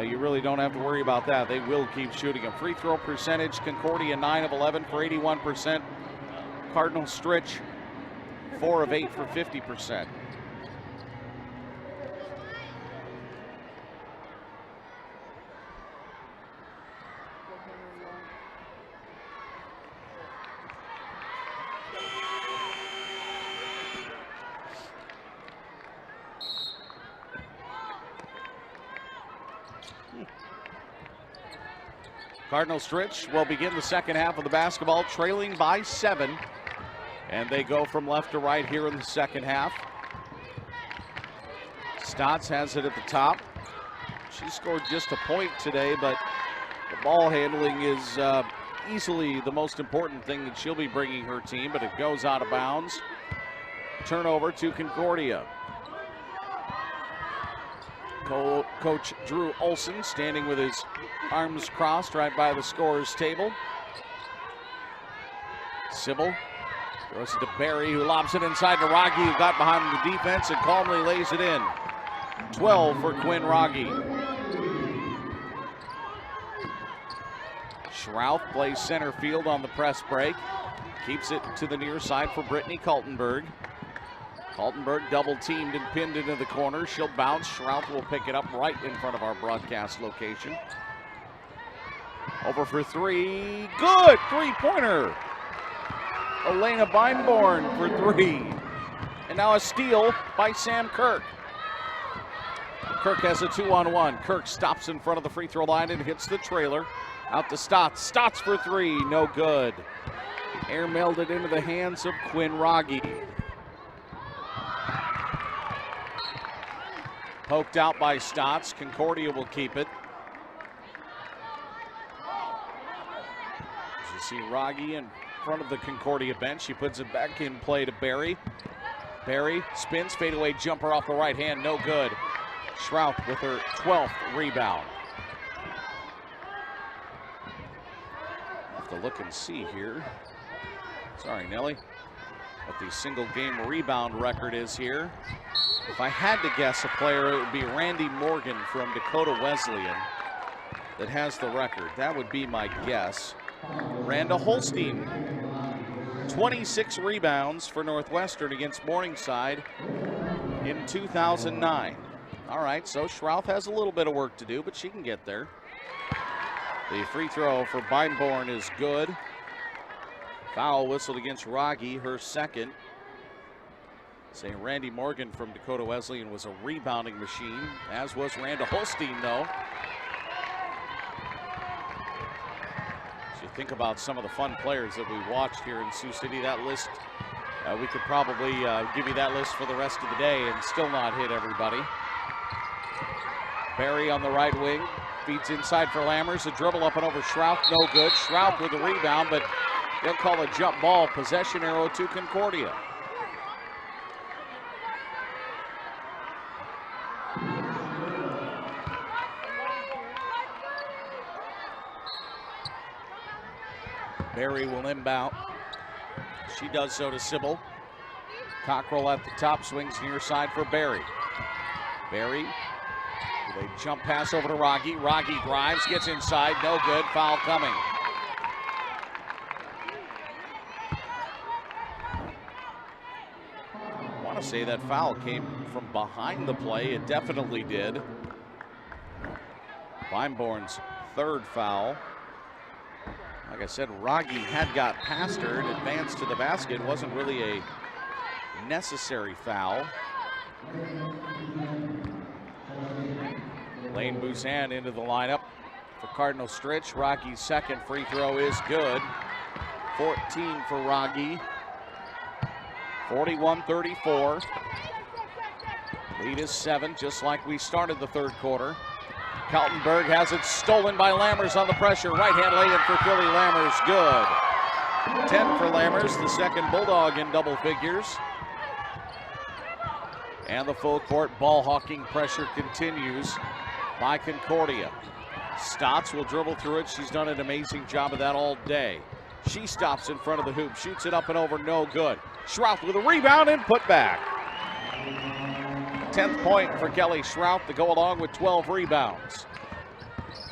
you really don't have to worry about that. They will keep shooting them. Free throw percentage, Concordia 9 of 11 for 81%. Cardinal Stritch 4 of 8 for 50%. Cardinal Stritch will begin the second half of the basketball, trailing by 7. And they go from left to right here in the second half. Stotts has it at the top. She scored just a point today, but the ball handling is easily the most important thing that she'll be bringing her team, but it goes out of bounds. Turnover to Concordia. Coach Drew Olson standing with his arms crossed right by the scorer's table. Sybil throws it to Barry, who lobs it inside to Rogge, who got behind the defense and calmly lays it in. 12 for Quinn Rogge. Schrouth plays center field on the press break. Keeps it to the near side for Brittany Kaltenberg. Kaltenberg double teamed and pinned into the corner. She'll bounce. Schrouth will pick it up right in front of our broadcast location. Over for 3. Good three-pointer. Elena Beinborn for 3. And now a steal by Sam Kirk. Kirk has a 2-on-1. Kirk stops in front of the free throw line and hits the trailer. Out to Stotts. Stotts for 3. No good. Air melded into the hands of Quinn Rogge. Poked out by Stotts. Concordia will keep it. As you see Rogge in front of the Concordia bench. She puts it back in play to Barry. Barry spins, fadeaway jumper off the right hand. No good. Schrouth with her 12th rebound. Have to look and see here. Sorry, Nellie. What the single game rebound record is here. If I had to guess a player, it would be Randy Morgan from Dakota Wesleyan that has the record. That would be my guess. Randa Holstein, 26 rebounds for Northwestern against Morningside in 2009. All right, so Schrouth has a little bit of work to do, but she can get there. The free throw for Beinborn is good. Foul whistled against Rogge, her second. Say Randy Morgan from Dakota Wesleyan was a rebounding machine, as was Randa Holstein, though. As you think about some of the fun players that we watched here in Sioux City, that list, we could probably give you that list for the rest of the day and still not hit everybody. Barry on the right wing, feeds inside for Lammers, a dribble up and over Schrouth, no good. Schrouth with the rebound, but they'll call a jump ball, possession arrow to Concordia. Barry will inbound. She does so to Sybil. Cockrell at the top, swings near side for Barry. Barry with a jump pass over to Rogge. Rogge drives, gets inside, no good, foul coming. I want to say that foul came from behind the play. It definitely did. Beinborn's third foul. Like I said, Rogge had got past her and advanced to the basket. It wasn't really a necessary foul. Lane Busan into the lineup for Cardinal Stritch. Rogge's second free throw is good. 14 for Rogge. 41-34. Lead is 7, just like we started the third quarter. Kaltenberg has it stolen by Lammers on the pressure. Right-hand lay-in for Philly Lammers, good. 10 for Lammers, the second Bulldog in double figures. And the full court ball hawking pressure continues by Concordia. Stotts will dribble through it. She's done an amazing job of that all day. She stops in front of the hoop, shoots it up and over, no good. Schrouth with a rebound and put back. 10th point for Kelly Schrouth to go along with 12 rebounds.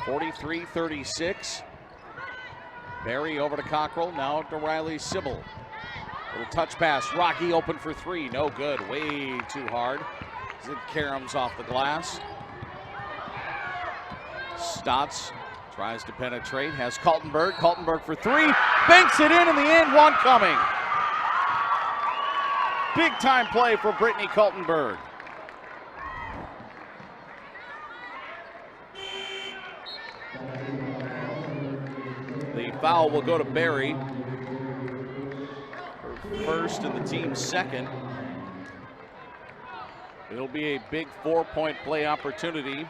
43-36. Barry over to Cockrell, now to Riley Sybil. Little touch pass, Rogge open for 3, no good, way too hard. Zid Karam's off the glass. Stotts tries to penetrate, has Kaltenberg. Kaltenberg for 3, banks it in the end, one coming. Big time play for Brittany Kaltenberg. The foul will go to Barry. Her first and the team's second. It'll be a big 4-point play opportunity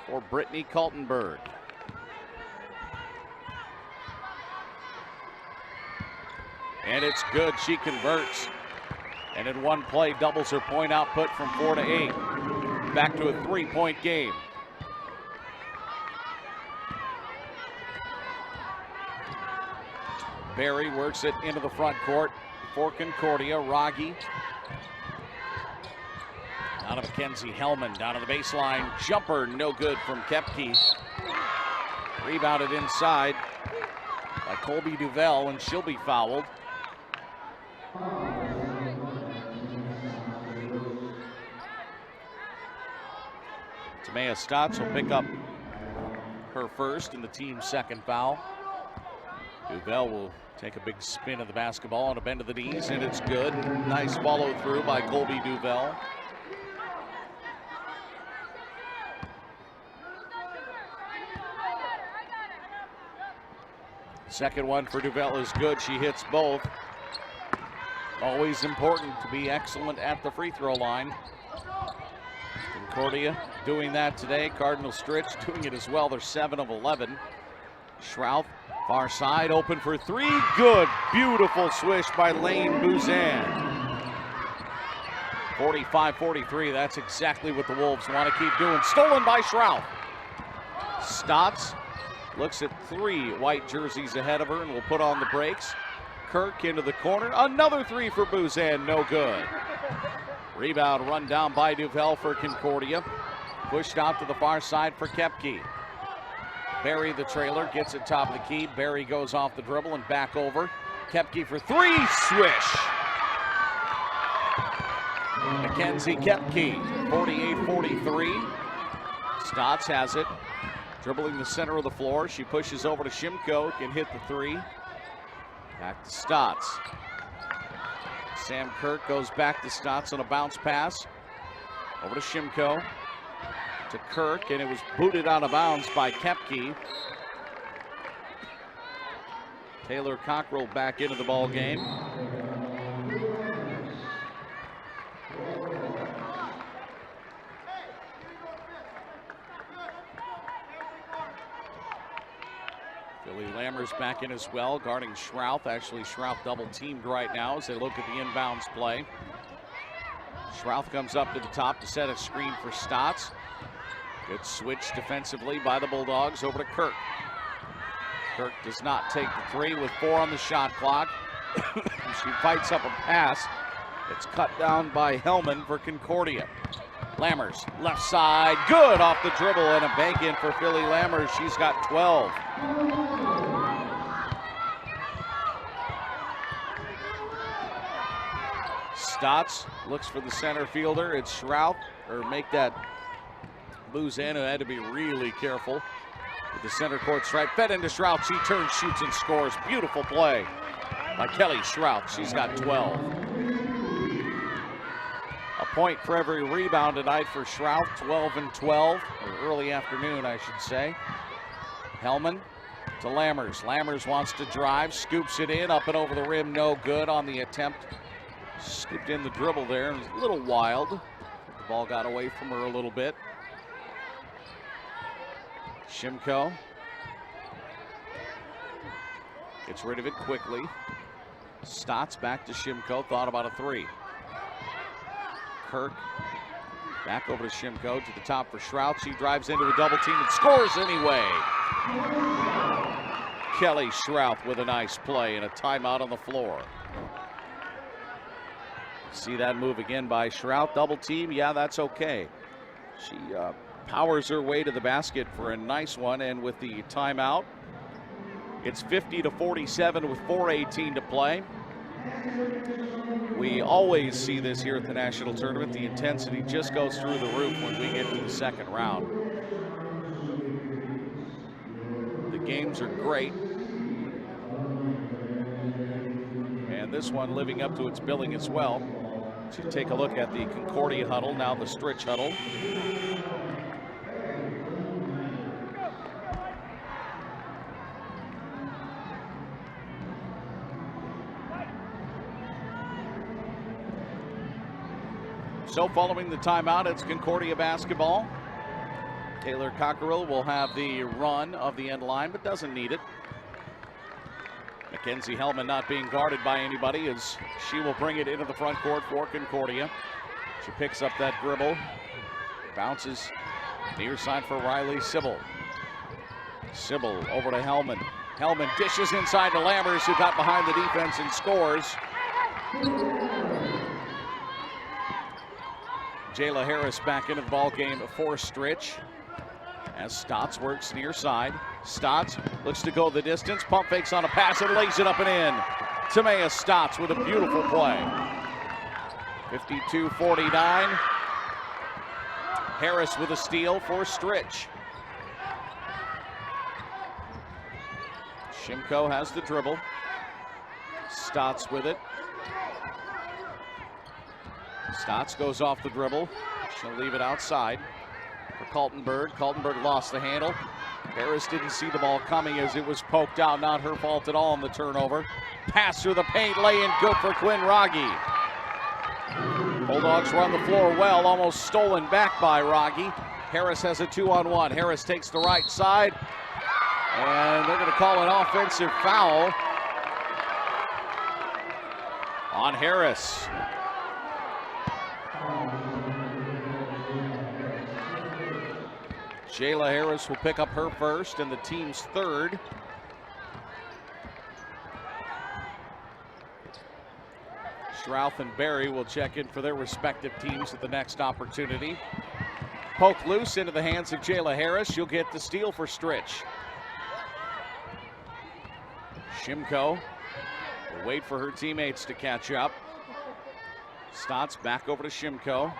for Brittany Kaltenberg. And it's good. She converts. And in one play, doubles her point output from 4 to 8. Back to a 3-point game. Barry works it into the front court for Concordia. Raggi. Down to Mackenzie Hellman. Down to the baseline. Jumper no good from Koepke. Rebounded inside by Colby Duvel, and she'll be fouled. Tamea Stotts will pick up her first and the team's second foul. Duvel will take a big spin of the basketball on a bend of the knees, and it's good. Nice follow through by Colby Duvel. Second one for Duvel is good. She hits both. Always important to be excellent at the free throw line. Concordia doing that today. Cardinal Stritch doing it as well. They're 7 of 11. Schrouth, far side, open for three. Good. Beautiful swish by Lane Buzan. 45-43. That's exactly what the Wolves want to keep doing. Stolen by Schrouth. Stotts looks at 3 white jerseys ahead of her and will put on the brakes. Kirk into the corner. Another 3 for Buzan. No good. Rebound run down by Duvel for Concordia. Pushed out to the far side for Koepke. Barry, the trailer, gets it top of the key. Barry goes off the dribble and back over. Koepke for 3. Swish. Mackenzie Koepke, 48-43. Stotts has it. Dribbling the center of the floor. She pushes over to Shimko. Can hit the 3. Back to Stotts. Sam Kirk goes back to Stotts on a bounce pass. Over to Shimko. To Kirk, and it was booted out of bounds by Koepke. Taylor Cockrell back into the ball game. Philly Lammers back in as well, guarding Schrouth. Actually, Schrouth double teamed right now as they look at the inbounds play. Schrouth comes up to the top to set a screen for Stotts. Good switch defensively by the Bulldogs over to Kirk. Kirk does not take the 3 with 4 on the shot clock. She fights up a pass. It's cut down by Hellman for Concordia. Lammers, left side, good off the dribble, and a bank in for Philly Lammers. She's got 12. Stotts looks for the center fielder. It's Schrouth, or make that Buzan, who had to be really careful with the center court strike. Fed into Schrouth. She turns, shoots, and scores. Beautiful play by Kelly Schrouth. She's got 12. A point for every rebound tonight for Schrouth. 12 and 12, or early afternoon, I should say. Hellman to Lammers. Lammers wants to drive, scoops it in, up and over the rim, no good on the attempt. Scooped in the dribble there, it was a little wild. The ball got away from her a little bit. Shimko gets rid of it quickly. Stotts back to Shimko, thought about a 3. Kirk back over to Shimko, to the top for Schrouth. She drives into a double team and scores anyway. Kelly Schrouth with a nice play and a timeout on the floor. See that move again by Schrouth. Double team, yeah, that's okay. She powers her way to the basket for a nice one, and with the timeout, it's 50-47 with 4:18 to play. We always see this here at the national tournament. The intensity just goes through the roof when we get to the second round. The games are great. And this one living up to its billing as well. So take a look at the Concordia huddle, now the Stritch huddle. So following the timeout, it's Concordia basketball. Taylor Cockerill will have the run of the end line, but doesn't need it. Mackenzie Hellman not being guarded by anybody as she will bring it into the front court for Concordia. She picks up that dribble, bounces near side for Riley Sybil. Sybil over to Hellman. Hellman dishes inside to Lammers, who got behind the defense and scores. Jayla Harris back into the ball game for Stritch as Stotts works near side. Stotts looks to go the distance, pump fakes on a pass and lays it up and in. Tamea Stotts with a beautiful play. 52-49. Harris with a steal for Stritch. Shimko has the dribble. Stotts with it. Stotts goes off the dribble. She'll leave it outside for Kaltenberg. Kaltenberg lost the handle. Harris didn't see the ball coming as it was poked out. Not her fault at all on the turnover. Pass through the paint, lay in good for Quinn Rogge. Bulldogs run the floor well, almost stolen back by Rogge. Harris has a 2-on-1. Harris takes the right side, and they're going to call an offensive foul on Harris. Jayla Harris will pick up her first and the team's third. Strouth and Barry will check in for their respective teams at the next opportunity. Poke loose into the hands of Jayla Harris. She'll get the steal for Stritch. Shimko will wait for her teammates to catch up. Stotts back over to Shimko.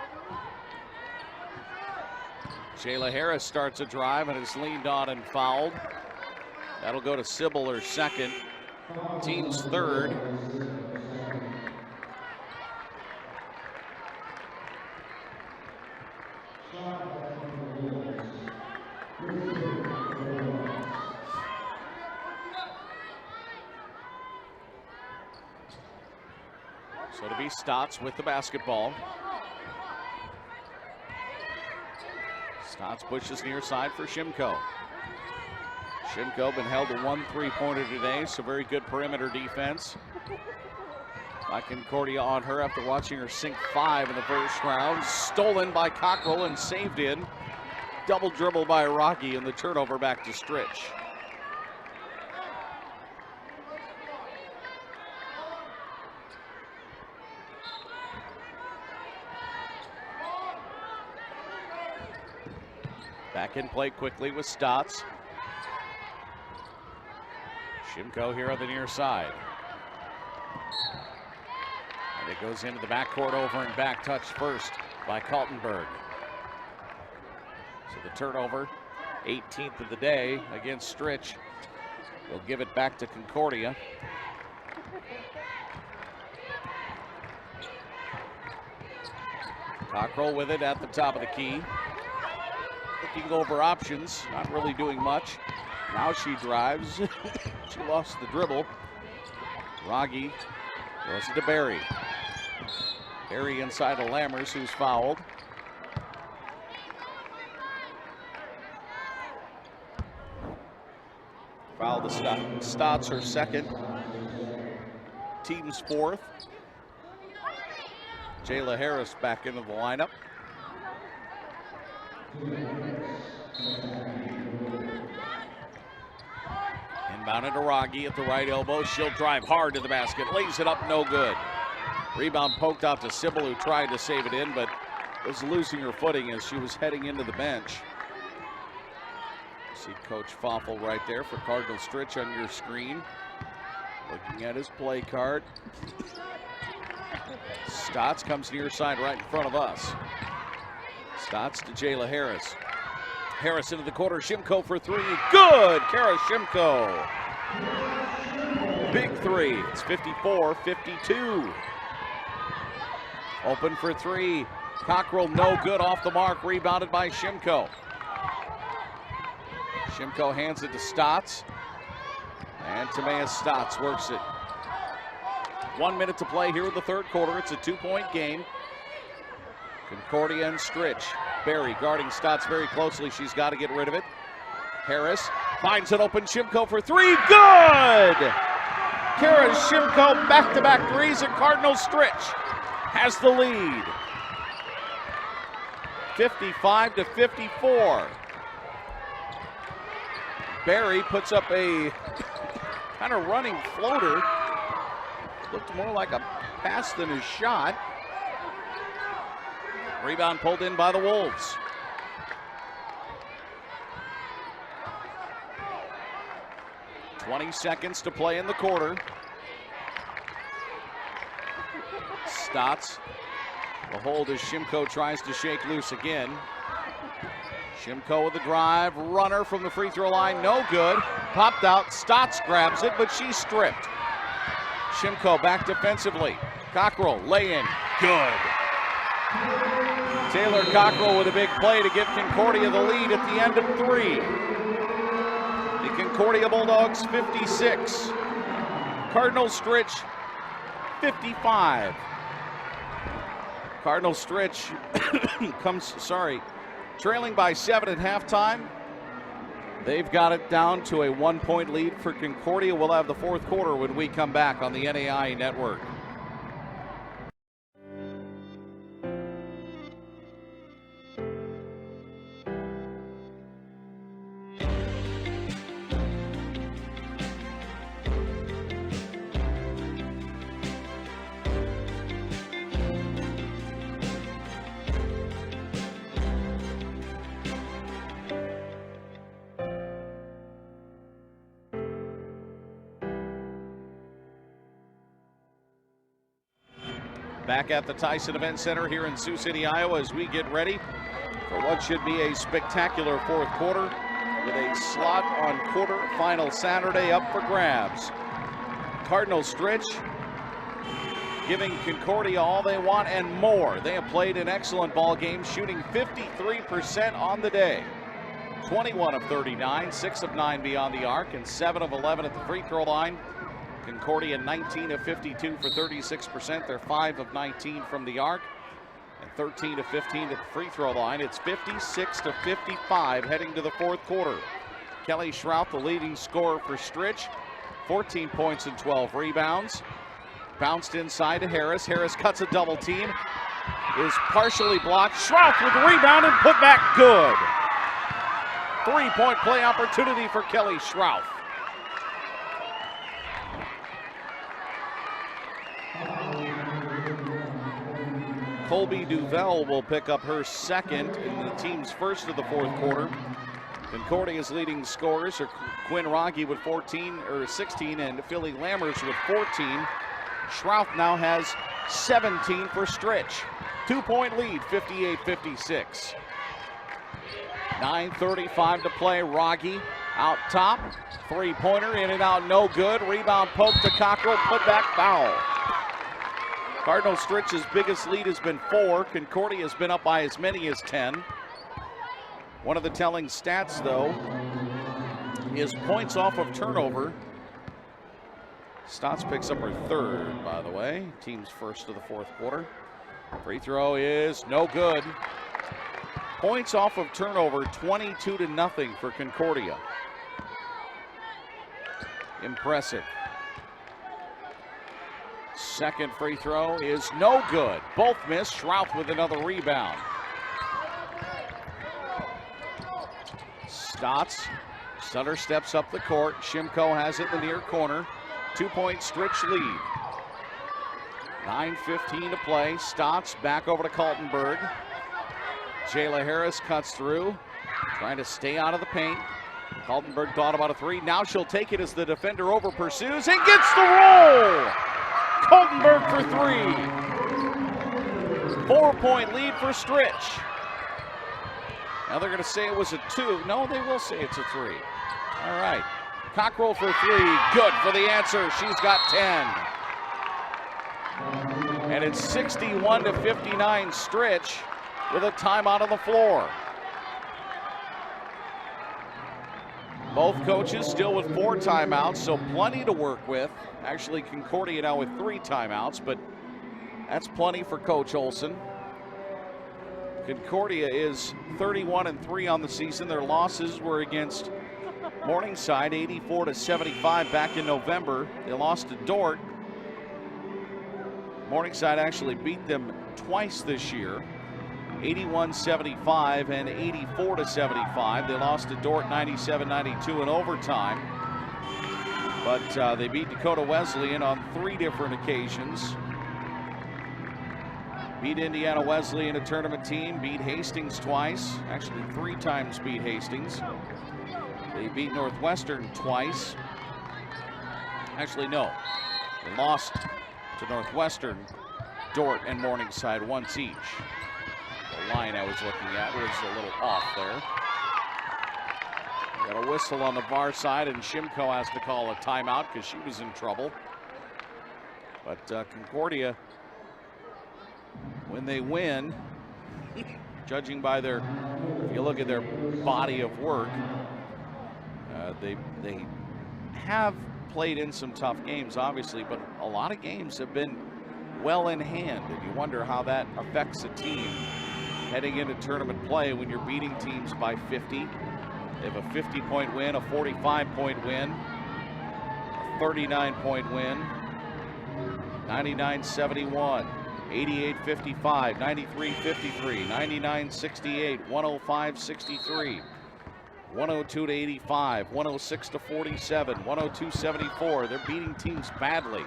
Jayla Harris starts a drive and is leaned on and fouled. That'll go to Sybil, her second. Team's third. So to be Stotts with the basketball. Stotts pushes near side for Shimko. Shimko been held to 1 3-pointer today, so very good perimeter defense by Concordia on her after watching her sink 5 in the first round. Stolen by Cockrell and saved in. Double dribble by Rogge and the turnover back to Stritch. Back in play quickly with Stotts. Shimko here on the near side. And it goes into the backcourt over and back, touched first by Kaltenberg. So the turnover, 18th of the day against Stritch. Will give it back to Concordia. Cockrell with it at the top of the key. Looking over options, not really doing much. Now she drives. She lost the dribble. Rogge goes it to Barry. Barry inside of Lammers, who's fouled. Foul to Stotts, her second. Team's fourth. Jayla Harris back into the lineup. Inbounded to Rogge at the right elbow. She'll drive hard to the basket. Lays it up, no good. Rebound poked out to Sybil, who tried to save it in, but was losing her footing as she was heading into the bench. See Coach Foffel right there for Cardinal Stritch on your screen. Looking at his play card. Stotts comes near side right in front of us. Stotts to Jayla Harris. Harris into the quarter. Shimko for 3. Good! Kara Shimko. Big 3. It's 54-52. Open for 3. Cockrell no good, off the mark. Rebounded by Shimko. Shimko hands it to Stotts. And Tamea Stotts works it. 1 minute to play here in the third quarter. It's a 2-point game. Concordia and Stritch. Barry guarding Stotts very closely. She's got to get rid of it. Harris finds an open Shimko for three. Good! Kara Shimko back-to-back threes, and Cardinal Stritch has the lead. 55-54. Barry puts up a kind of running floater. Looked more like a pass than a shot. Rebound pulled in by the Wolves. "20 seconds to play in the quarter. Stotts. The hold as Shimko tries to shake loose again. Shimko with the drive. Runner from the free throw line. No good. Popped out. Stotts grabs it, but she's stripped. Shimko back defensively. Cockrell lay-in. Good. Taylor Cockrell with a big play to give Concordia the lead at the end of 3. The Concordia Bulldogs 56. Cardinal Stritch 55. Cardinal Stritch trailing by 7 at halftime. They've got it down to a 1-point lead for Concordia. We'll have the fourth quarter when we come back on the NAIA Network. Back at the Tyson Event Center here in Sioux City, Iowa, as we get ready for what should be a spectacular fourth quarter with a slot on quarter-final Saturday up for grabs. Cardinal Stritch giving Concordia all they want and more. They have played an excellent ball game, shooting 53% on the day. 21 of 39, 6 of 9 beyond the arc, and 7 of 11 at the free throw line. Concordia 19 of 52 for 36%. They're 5 of 19 from the arc and 13 of 15 at the free throw line. It's 56-55 heading to the fourth quarter. Kelly Schrouth, the leading scorer for Stritch, 14 points and 12 rebounds. Bounced inside to Harris. Harris cuts a double team. Is partially blocked. Schrouth with the rebound and put back good. 3-point play opportunity for Kelly Schrouth. Colby Duvel will pick up her second in the team's first of the fourth quarter. Concordia's leading scorers are Quinn Rogge with 16 and Philly Lammers with 14. Schrouth now has 17 for Stritch. 2-point lead, 58-56. 9:35 to play. Rogge out top. Three-pointer in and out, no good. Rebound poke to Cockrell, put back foul. Cardinal Stritch's biggest lead has been 4. Concordia has been up by as many as 10. One of the telling stats, though, is points off of turnover. Stotts picks up her third, by the way. Team's first of the fourth quarter. Free throw is no good. Points off of turnover, 22-0 for Concordia. Impressive. Second free throw is no good. Both miss. Schrouth with another rebound. Stotts. Sutter steps up the court. Shimko has it in the near corner. 2-point Stritch lead. 9:15 to play. Stotts back over to Kaltenberg. Jayla Harris cuts through, trying to stay out of the paint. Kaltenberg thought about a three. Now she'll take it as the defender over pursues and gets the roll. Kaltenberg for 3. 4-point lead for Stritch. Now they're going to say it was a 2. No, they will say it's a 3. All right. Cockrell for 3. Good for the answer. She's got 10. And it's 61-59 Stritch with a timeout on the floor. Both coaches still with 4 timeouts, so plenty to work with. Actually, Concordia now with 3 timeouts, but that's plenty for Coach Olson. Concordia is 31-3 on the season. Their losses were against Morningside, 84-75 back in November. They lost to Dort. Morningside actually beat them twice this year, 81-75 and 84-75. They lost to Dort 97-92 in overtime. But they beat Dakota Wesleyan on 3 different occasions. Beat Indiana Wesleyan, a tournament team. Beat Hastings twice. Actually, 3 times beat Hastings. They beat Northwestern twice. Actually, no. They lost to Northwestern, Dort, and Morningside once each. The line I was looking at was a little off there. Got a whistle on the far side, and Shimko has to call a timeout because she was in trouble. But Concordia, when they win, judging by their, if you look at their body of work, they have played in some tough games, obviously, but a lot of games have been well in hand, and you wonder how that affects a team heading into tournament play when you're beating teams by 50. They have a 50-point win, a 45-point win, a 39-point win, 99-71. 88-55, 93-53, 99-68, 105-63, 102-85, 106-47, 102-74. They're beating teams badly.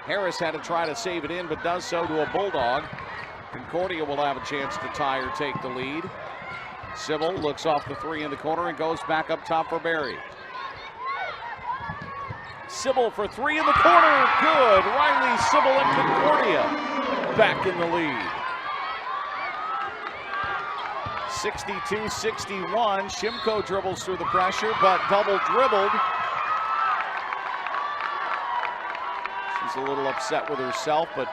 Harris had to try to save it in, but does so to a Bulldog. Concordia will have a chance to tie or take the lead. Sybil looks off the 3 in the corner and goes back up top for Barry. Sybil for 3 in the corner, good. Riley Sybil and Concordia back in the lead. 62-61. Shimko dribbles through the pressure, but double dribbled. She's a little upset with herself, but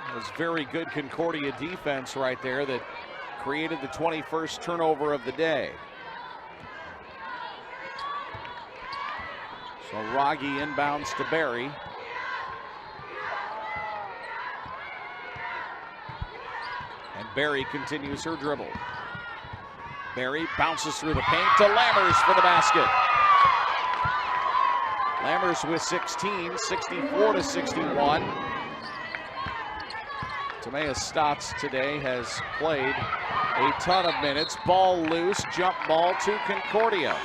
it was very good Concordia defense right there that created the 21st turnover of the day. So Raggi inbounds to Barry. And Barry continues her dribble. Barry bounces through the paint to Lammers for the basket. Lammers with 16, 64-61. Tamea Stotts today has played a ton of minutes. Ball loose, jump ball to Concordia.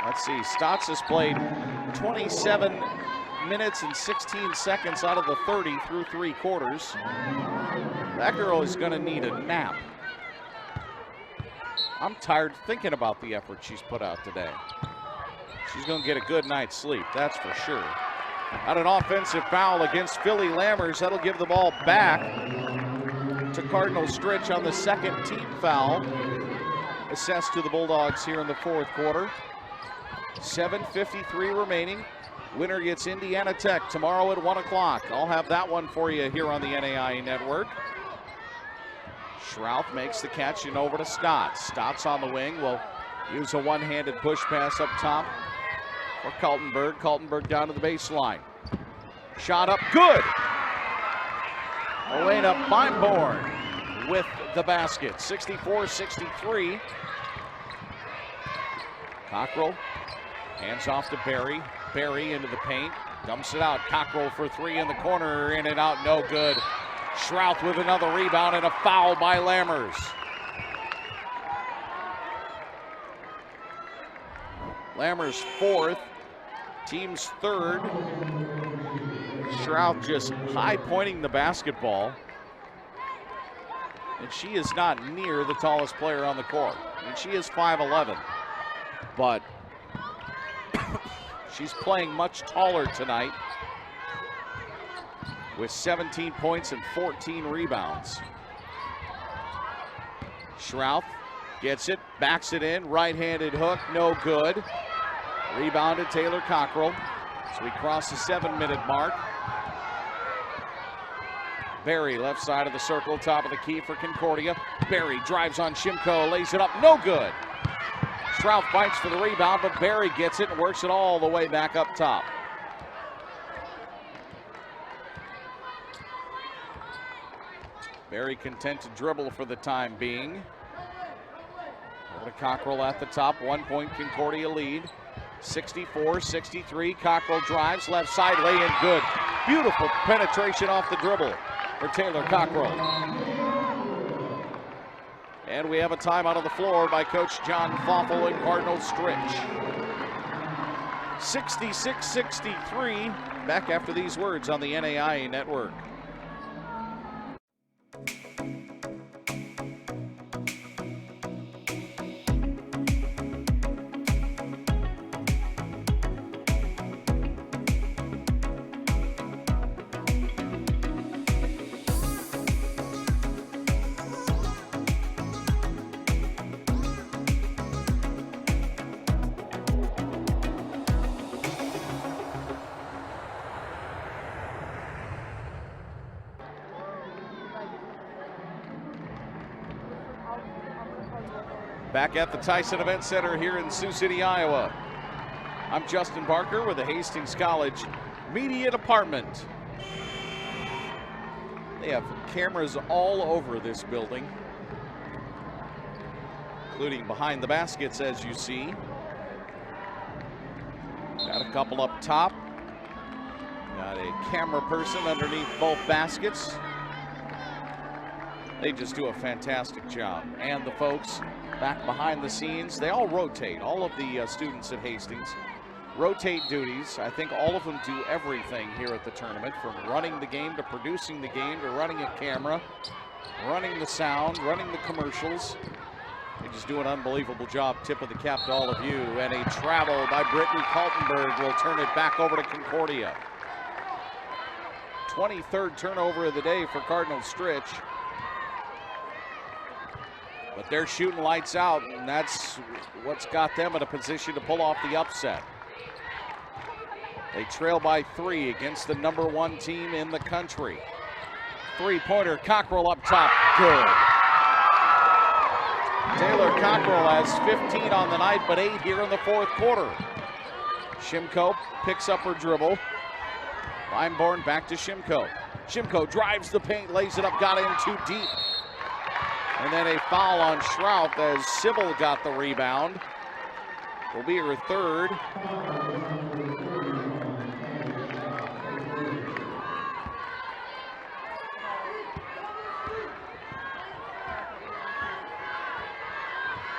Let's see, Stotts has played 27 minutes and 16 seconds out of the 30 through 3 quarters. That girl is going to need a nap. I'm tired thinking about the effort she's put out today. She's going to get a good night's sleep, that's for sure. Out an offensive foul against Philly Lammers. That'll give the ball back to Cardinal Stritch on the second team foul. Assessed to the Bulldogs here in the 4th quarter. 7:53 remaining. Winner gets Indiana Tech tomorrow at 1 o'clock. I'll have that one for you here on the NAIA Network. Schrouth makes the catch and over to Stotts. Stotts on the wing will use a one-handed push pass up top for Kaltenberg. Kaltenberg down to the baseline. Shot up, good. Elena Feinborn with the basket. 64-63. Cockrell hands off to Barry. Barry into the paint, dumps it out. Cockrell for 3 in the corner, in and out, no good. Schrouth with another rebound and a foul by Lammers. Lammers 4th, team's 3rd. Schrouth just high pointing the basketball. And she is not near the tallest player on the court. I mean, she is 5'11", but she's playing much taller tonight with 17 points and 14 rebounds. Schrouth gets it, backs it in, right-handed hook, no good. Rebounded Taylor Cockrell. So we cross the 7-minute mark. Barry, left side of the circle, top of the key for Concordia. Barry drives on Shimko, lays it up, no good. Schrouth fights for the rebound, but Barry gets it and works it all the way back up top. Very content to dribble for the time being. Over to Cockrell at the top. 1 point Concordia lead. 64-63. Cockrell drives left side, lay in good. Beautiful penetration off the dribble for Taylor Cockrell. And we have a timeout on the floor by Coach John Foffel and Cardinal Stritch. 66-63. Back after these words on the NAIA Network. Back at the Tyson Event Center here in Sioux City, Iowa. I'm Justin Barker with the Hastings College Media Department. They have cameras all over this building, including behind the baskets, as you see. Got a couple up top. Got a camera person underneath both baskets. They just do a fantastic job. And the folks back behind the scenes, they all rotate. All of the students at Hastings rotate duties. I think all of them do everything here at the tournament, from running the game to producing the game to running a camera, running the sound, running the commercials. They just do an unbelievable job. Tip of the cap to all of you. And a travel by Brittany Kaltenberg will turn it back over to Concordia. 23rd turnover of the day for Cardinal Stritch. But they're shooting lights out, and that's what's got them in a position to pull off the upset. They trail by 3 against the #1 team in the country. Three-pointer, Cockrell up top, good. Taylor Cockrell has 15 on the night, but 8 here in the fourth quarter. Shimko picks up her dribble. Limeborn back to Shimko. Shimko drives the paint, lays it up, got in too deep. And then a foul on Shrouth as Sybil got the rebound. Will be her third.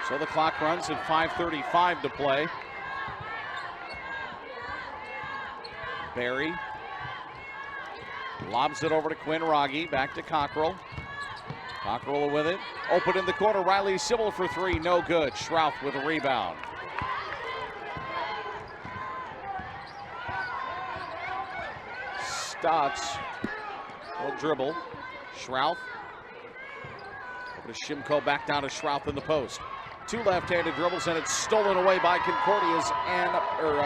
So the clock runs at 5:35 to play. Barry lobs it over to Quinn Rogge, back to Cockrell. Cockrell with it. Open in the corner. Riley Sybil for 3. No good. Shrouth with a rebound. Stotts will dribble. Shrouth. Over to Shimko. Back down to Shrouth in the post. 2 left-handed dribbles, and it's stolen away by Concordia's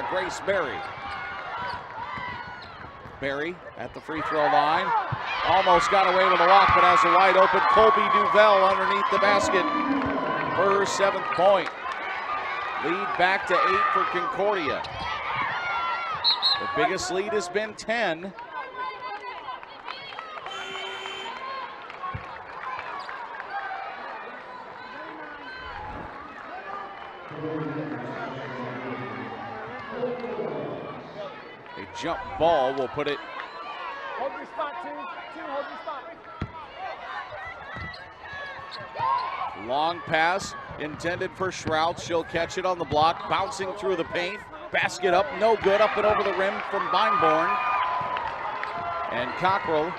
Grace Berry. Berry at the free throw line. Almost got away with a walk, but has a wide open Colby Duvel underneath the basket for her 7th point. Lead back to 8 for Concordia. The biggest lead has been 10. A jump ball will put it. Hold your spot, two, hold your spot. Long pass intended for Shrouth. She'll catch it on the block, bouncing through the paint. Basket up, no good, up and over the rim from Beinborn. And Cockrell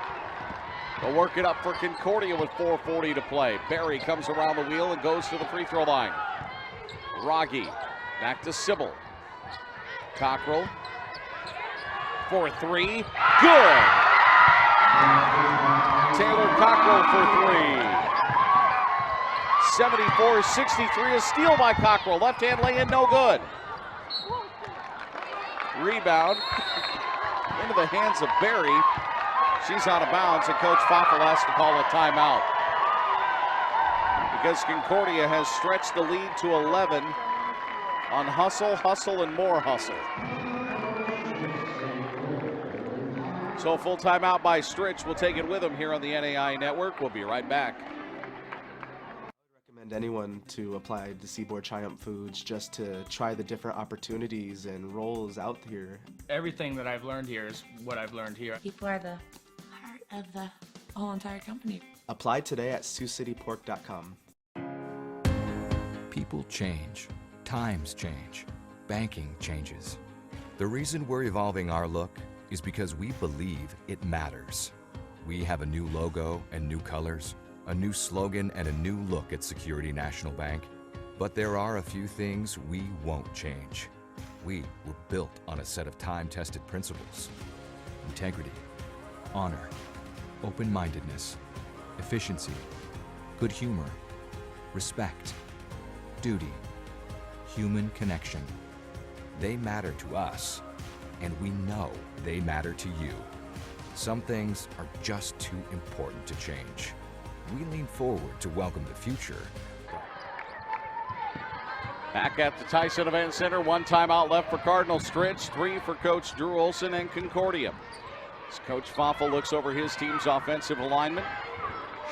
will work it up for Concordia with 4:40 to play. Barry comes around the wheel and goes to the free throw line. Rogge back to Sybil. Cockrell for 3, good. Taylor Cockrell for 3. 74-63, a steal by Cockrell. Left hand lay in, no good. Rebound into the hands of Barry. She's out of bounds, and Coach Foffel has to call a timeout because Concordia has stretched the lead to 11 on hustle, hustle, and more hustle. So a full timeout by Stritch. We'll take it with him here on the NAIA Network. We'll be right back. Recommend anyone to apply to Seaboard Triumph Foods just to try the different opportunities and roles out here. Everything that I've learned here is what I've learned here. People are the heart of the whole entire company. Apply today at SiouxCityPork.com. People change. Times change. Banking changes. The reason we're evolving our look is because we believe it matters. We have a new logo and new colors, a new slogan and a new look at Security National Bank. But there are a few things we won't change. We were built on a set of time-tested principles: integrity, honor, open-mindedness, efficiency, good humor, respect, duty, human connection. They matter to us, and we know they matter to you. Some things are just too important to change. We lean forward to welcome the future. Back at the Tyson Event Center, one timeout left for Cardinal Stritch, 3 for Coach Drew Olson and Concordia. As Coach Foffel looks over his team's offensive alignment,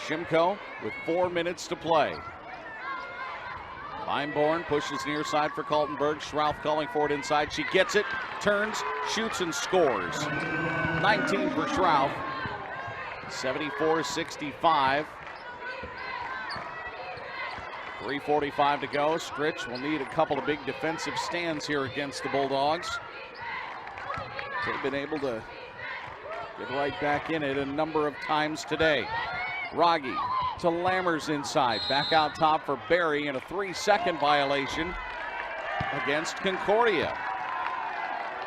Shimko with 4 minutes to play. Feinborn pushes near side for Kaltenberg. Schrouth calling for it inside. She gets it, turns, shoots, and scores. 19 for Schrouth. 74-65. 3:45 to go. Stritch will need a couple of big defensive stands here against the Bulldogs. They've been able to get right back in it a number of times today. Raggi to Lammers inside. Back out top for Barry, and a 3-second violation against Concordia.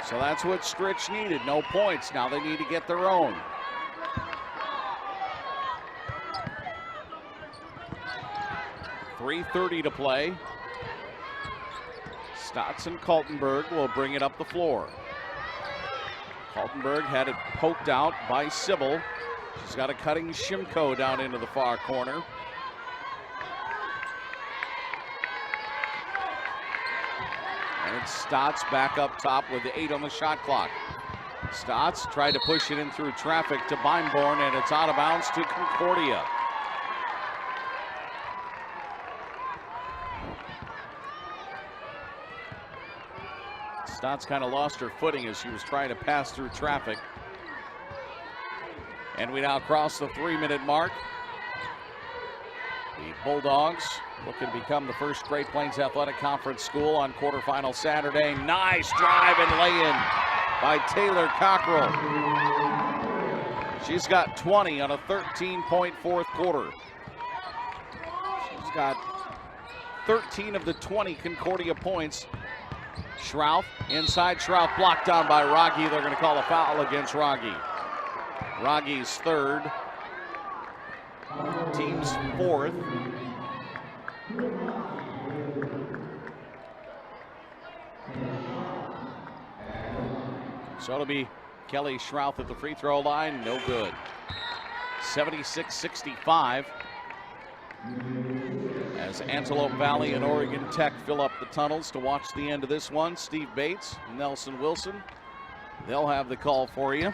So that's what Stritch needed. No points. Now they need to get their own. .3:30 to play. Stotts and Kaltenberg will bring it up the floor. Kaltenberg had it poked out by Sybil. She's got a cutting Shimko down into the far corner. And it's Stotts back up top with the 8 on the shot clock. Stotts tried to push it in through traffic to Feinborn, and it's out of bounds to Concordia. Stotts kind of lost her footing as she was trying to pass through traffic. And we now cross the 3-minute mark. The Bulldogs looking to become the first Great Plains Athletic Conference school on quarterfinal Saturday. Nice drive and lay-in by Taylor Cockrell. She's got 20 on a 13-point fourth quarter. She's got 13 of the 20 Concordia points. Schrouth inside. Schrouth blocked down by Raggi. They're going to call a foul against Raggi. Raggi's third, team's fourth. So it'll be Kelly Schrouth at the free throw line. No good. 76-65. As Antelope Valley and Oregon Tech fill up the tunnels to watch the end of this one. Steve Bates, Nelson Wilson, they'll have the call for you.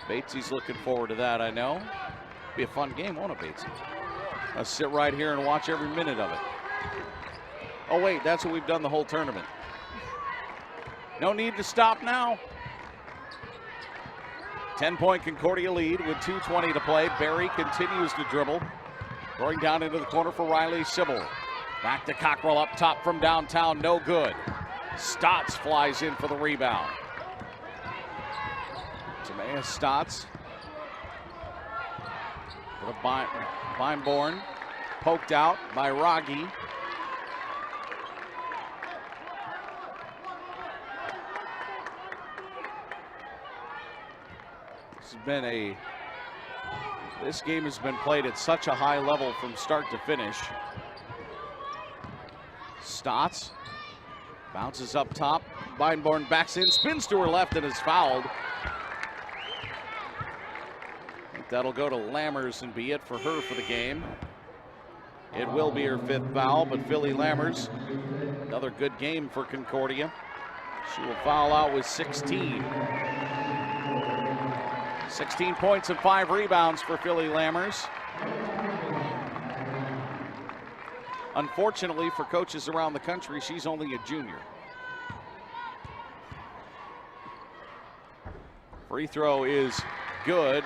Batesy's looking forward to that, I know. Be a fun game, won't it, Batesy? I'll sit right here and watch every minute of it. Oh wait, that's what we've done the whole tournament. No need to stop now. 10-point Concordia lead with 2:20 to play. Barry continues to dribble. Going down into the corner for Riley Sybil. Back to Cockrell up top from downtown, no good. Stotts flies in for the rebound. Tamea Stotts for Feinborn. Poked out by Raggi. This game has been played at such a high level from start to finish. Stotts bounces up top. Feinborn backs in, spins to her left, and is fouled. I think that'll go to Lammers and be it for her for the game. It will be her 5th foul, but Philly Lammers, another good game for Concordia. She will foul out with 16. 16 points and 5 rebounds for Philly Lammers. Unfortunately for coaches around the country, she's only a junior. Free throw is good.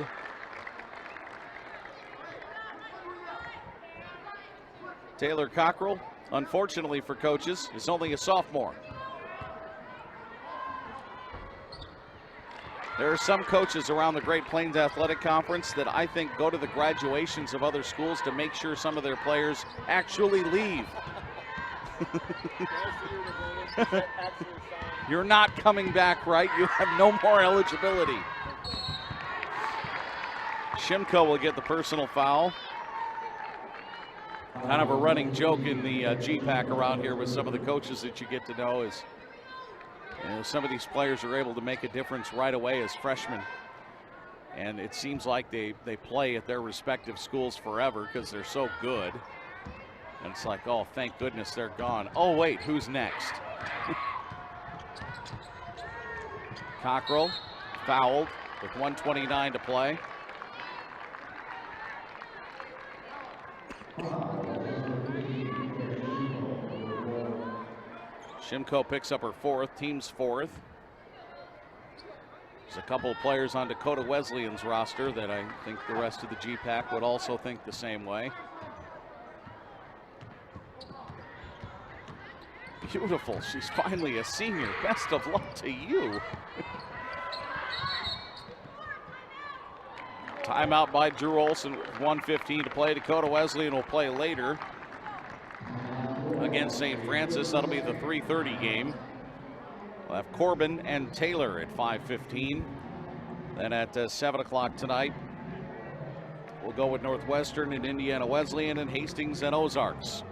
Taylor Cockrell, unfortunately for coaches, is only a sophomore. There are some coaches around the Great Plains Athletic Conference that I think go to the graduations of other schools to make sure some of their players actually leave. You're not coming back, right? You have no more eligibility. Shimko will get the personal foul. Kind of a running joke in the GPAC around here with some of the coaches that you get to know is, you know, some of these players are able to make a difference right away as freshmen. And it seems like they play at their respective schools forever because they're so good. And it's like, oh, thank goodness they're gone. Oh, wait, who's next? Cockrell fouled with 1:29 to play. Shimko picks up her 4th, team's 4th. There's a couple of players on Dakota Wesleyan's roster that I think the rest of the GPAC would also think the same way. Beautiful, she's finally a senior. Best of luck to you. Timeout by Drew Olson, 1:15 to play. Dakota Wesleyan will play later against St. Francis. That'll be the 3:30 game. We'll have Corbin and Taylor at 5:15. Then at 7 o'clock tonight, we'll go with Northwestern and Indiana Wesleyan and Hastings and Ozarks.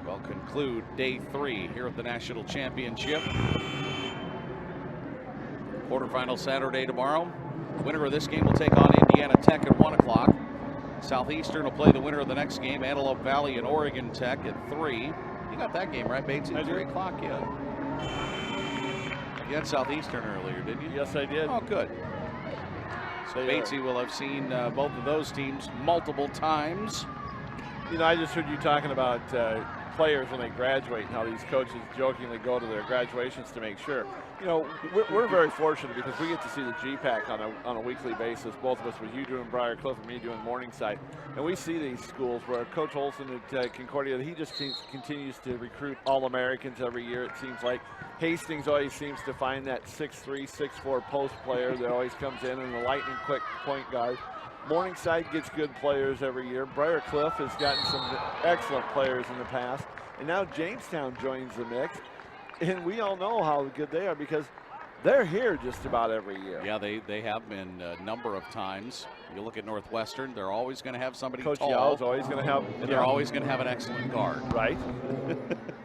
We'll conclude day 3 here at the National Championship. Quarterfinal Saturday tomorrow. The winner of this game will take on Indiana Tech at 1 o'clock. Southeastern will play the winner of the next game, Antelope Valley and Oregon Tech at 3. You got that game right, Batesy? It's 3 o'clock, yeah. You had Southeastern earlier, didn't you? Yes, I did. Oh, good. So Batesy will have seen both of those teams multiple times. You know, I just heard you talking about players when they graduate and how these coaches jokingly go to their graduations to make sure. You know, we're very fortunate because we get to see the GPAC on a weekly basis, both of us, with you doing Briarcliff and me doing Morningside. And we see these schools where Coach Olson at Concordia, he just continues to recruit All-Americans every year, it seems like. Hastings always seems to find that 6'3", 6'4" post player that always comes in, and the lightning quick point guard. Morningside gets good players every year. Briarcliff has gotten some excellent players in the past. And now Jamestown joins the mix. And we all know how good they are because they're here just about every year. Yeah, they have been a number of times. You look at Northwestern, they're always going to have somebody Coach tall. Yow's always going to have. And they're always going to have an excellent guard. Right.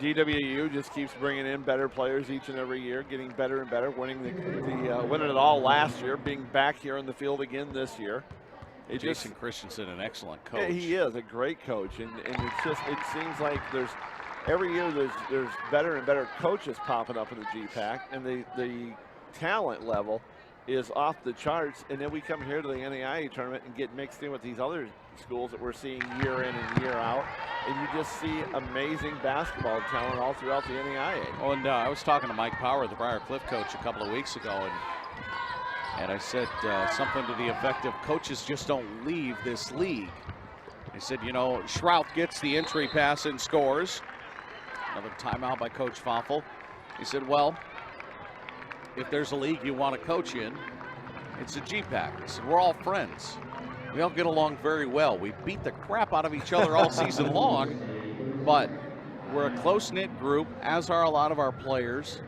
DWU just keeps bringing in better players each and every year, getting better and better, winning it all last year, being back here in the field again this year. Jason Christensen, an excellent coach. Yeah, he is a great coach, and it's just, it seems like every year there's better and better coaches popping up in the GPAC, and the talent level is off the charts. And then we come here to the NAIA tournament and get mixed in with these other schools that we're seeing year in and year out, and you just see amazing basketball talent all throughout the NAIA. Oh, and I was talking to Mike Power, the Briarcliff coach, a couple of weeks ago, and I said something to the effect of coaches just don't leave this league. He said, you know, Schrouth gets the entry pass and scores. Another timeout by Coach Foffel. He said, well, if there's a league you want to coach in, it's a GPAC. He said, we're all friends. We all get along very well. We beat the crap out of each other all season long, but we're a close-knit group, as are a lot of our players.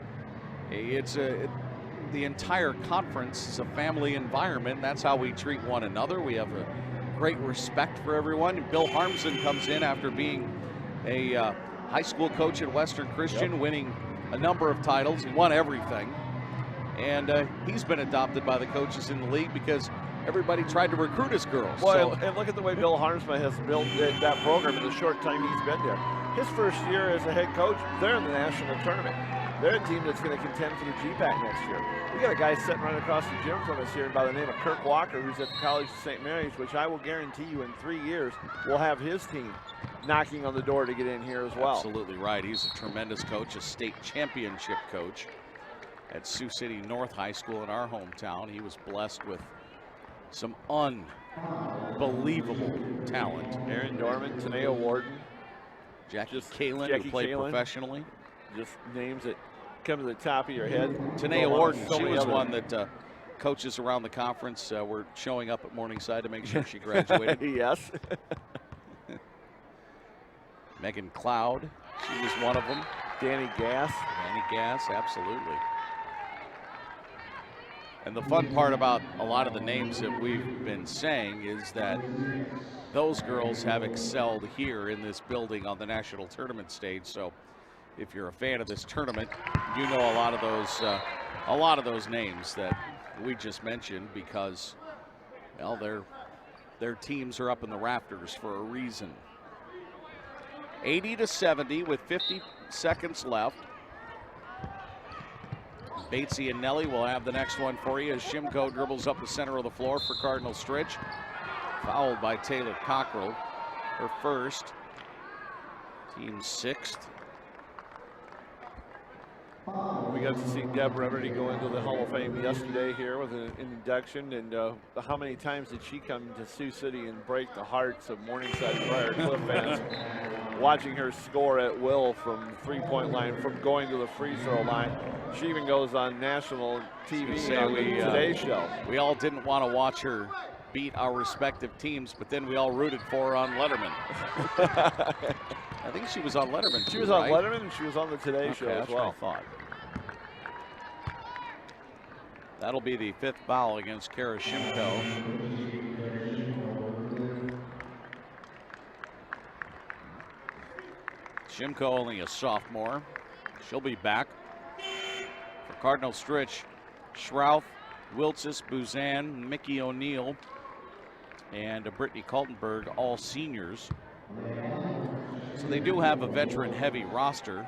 The entire conference is a family environment. That's how we treat one another. We have a great respect for everyone. Bill Harmson comes in after being a high school coach at Western Christian, winning a number of titles. He won everything. And he's been adopted by the coaches in the league because everybody tried to recruit his girls. Well, and look at the way Bill Harmsma has built that program in the short time he's been there. His first year as a head coach, they're in the national tournament. they're a team that's going to contend for the GPAC next year. We got a guy sitting right across the gym from us here by the name of Kirk Walker, who's at the College of St. Mary's, which I will guarantee you in 3 years will have his team knocking on the door to get in here as well. Absolutely right. He's a tremendous coach, a state championship coach at Sioux City North High School in our hometown. He was blessed with some unbelievable talent. Aaron Dorman, Tanea Warden, Jackie Kalin, who played professionally. Just names that come to the top of your head. Tanea Warden, she was one that coaches around the conference were showing up at Morningside to make sure she graduated. Yes. Megan Cloud, she was one of them. Danny Gass. Danny Gass, absolutely. And the fun part about a lot of the names that we've been saying is that those girls have excelled here in this building on the national tournament stage. So if you're a fan of this tournament, you know a lot of those names that we just mentioned because, well, their teams are up in the rafters for a reason. 80-70 with 50 seconds left. Batesy and Nelly will have the next one for you as Shimko dribbles up the center of the floor for Cardinal Stritch. Fouled by Taylor Cockrell, her first, team sixth. We got to see Deb Reverdy go into the Hall of Fame yesterday here with an induction, and how many times did she come to Sioux City and break the hearts of Morningside and Briar Cliff fans? Watching her score at will from three-point line, from going to the free throw line. She even goes on national TV on the Today Show. We all didn't want to watch her beat our respective teams, but then we all rooted for her on Letterman. I think she was on Letterman. She was on Letterman, and she was on the Today Show as well. That's what I thought. That'll be the fifth foul against Kara Shimko. Shimko only a sophomore. She'll be back. For Cardinal Stritch, Schrouth, Wiltzis, Buzan, Mickey O'Neill, and Brittany Kaltenberg, all seniors. So they do have a veteran-heavy roster.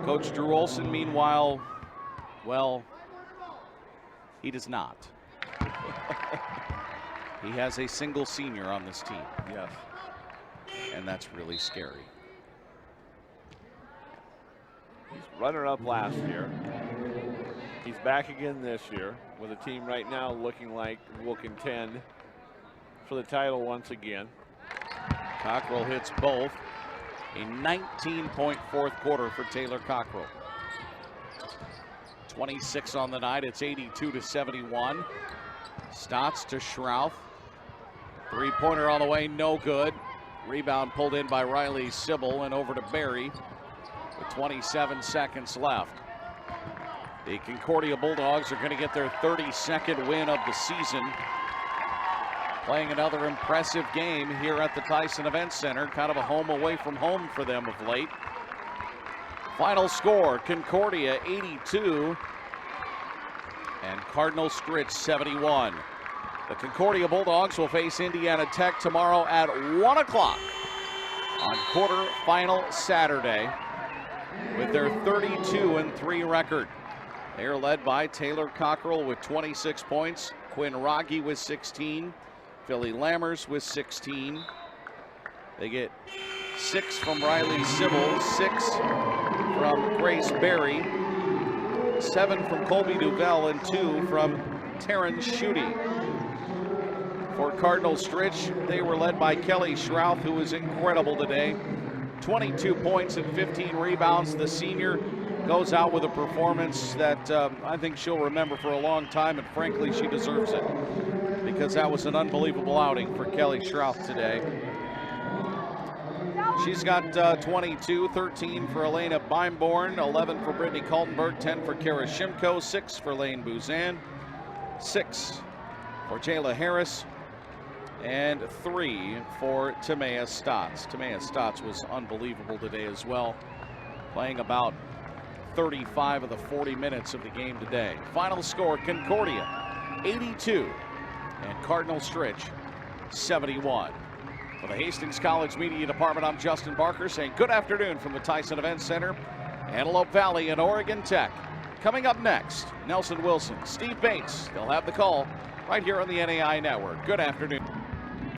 Coach Drew Olson, meanwhile, well, he does not. He has a single senior on this team. Yes. And that's really scary. He's runner-up last year. He's back again this year with a team right now looking like will contend for the title once again. Cockrell hits both. A 19-point fourth quarter for Taylor Cockrell. 26 on the night. It's 82-71. Stotts to Schrouth. Three-pointer on the way, no good. Rebound pulled in by Riley Sybil and over to Barry with 27 seconds left. The Concordia Bulldogs are going to get their 32nd win of the season. Playing another impressive game here at the Tyson Event Center. Kind of a home away from home for them of late. Final score, Concordia 82 and Cardinal Stritch 71. The Concordia Bulldogs will face Indiana Tech tomorrow at 1 o'clock on quarterfinal Saturday with their 32-3 record. They are led by Taylor Cockrell with 26 points, Quinn Rogge with 16, Philly Lammers with 16. They get 6 from Riley Sybil, 6 from Grace Berry, 7 from Colby Duvel, and 2 from Taryn Schutte. For Cardinal Stritch, they were led by Kelly Schrouth, who was incredible today. 22 points and 15 rebounds. The senior goes out with a performance that I think she'll remember for a long time, and frankly, she deserves it because that was an unbelievable outing for Kelly Schrouth today. She's got 22, 13 for Elena Beimborn, 11 for Brittany Kaltenberg, 10 for Kara Shimko, 6 for Lane Buzan, 6 for Jayla Harris, and 3 for Tamea Stotts. Tamea Stotts was unbelievable today as well, playing about 35 of the 40 minutes of the game today. Final score, Concordia 82 and Cardinal Stritch 71. For the Hastings College Media Department, I'm Justin Barker saying good afternoon from the Tyson Event Center. Antelope Valley and Oregon Tech. Coming up next, Nelson Wilson, Steve Bates. They'll have the call right here on the NAIA Network. Good afternoon.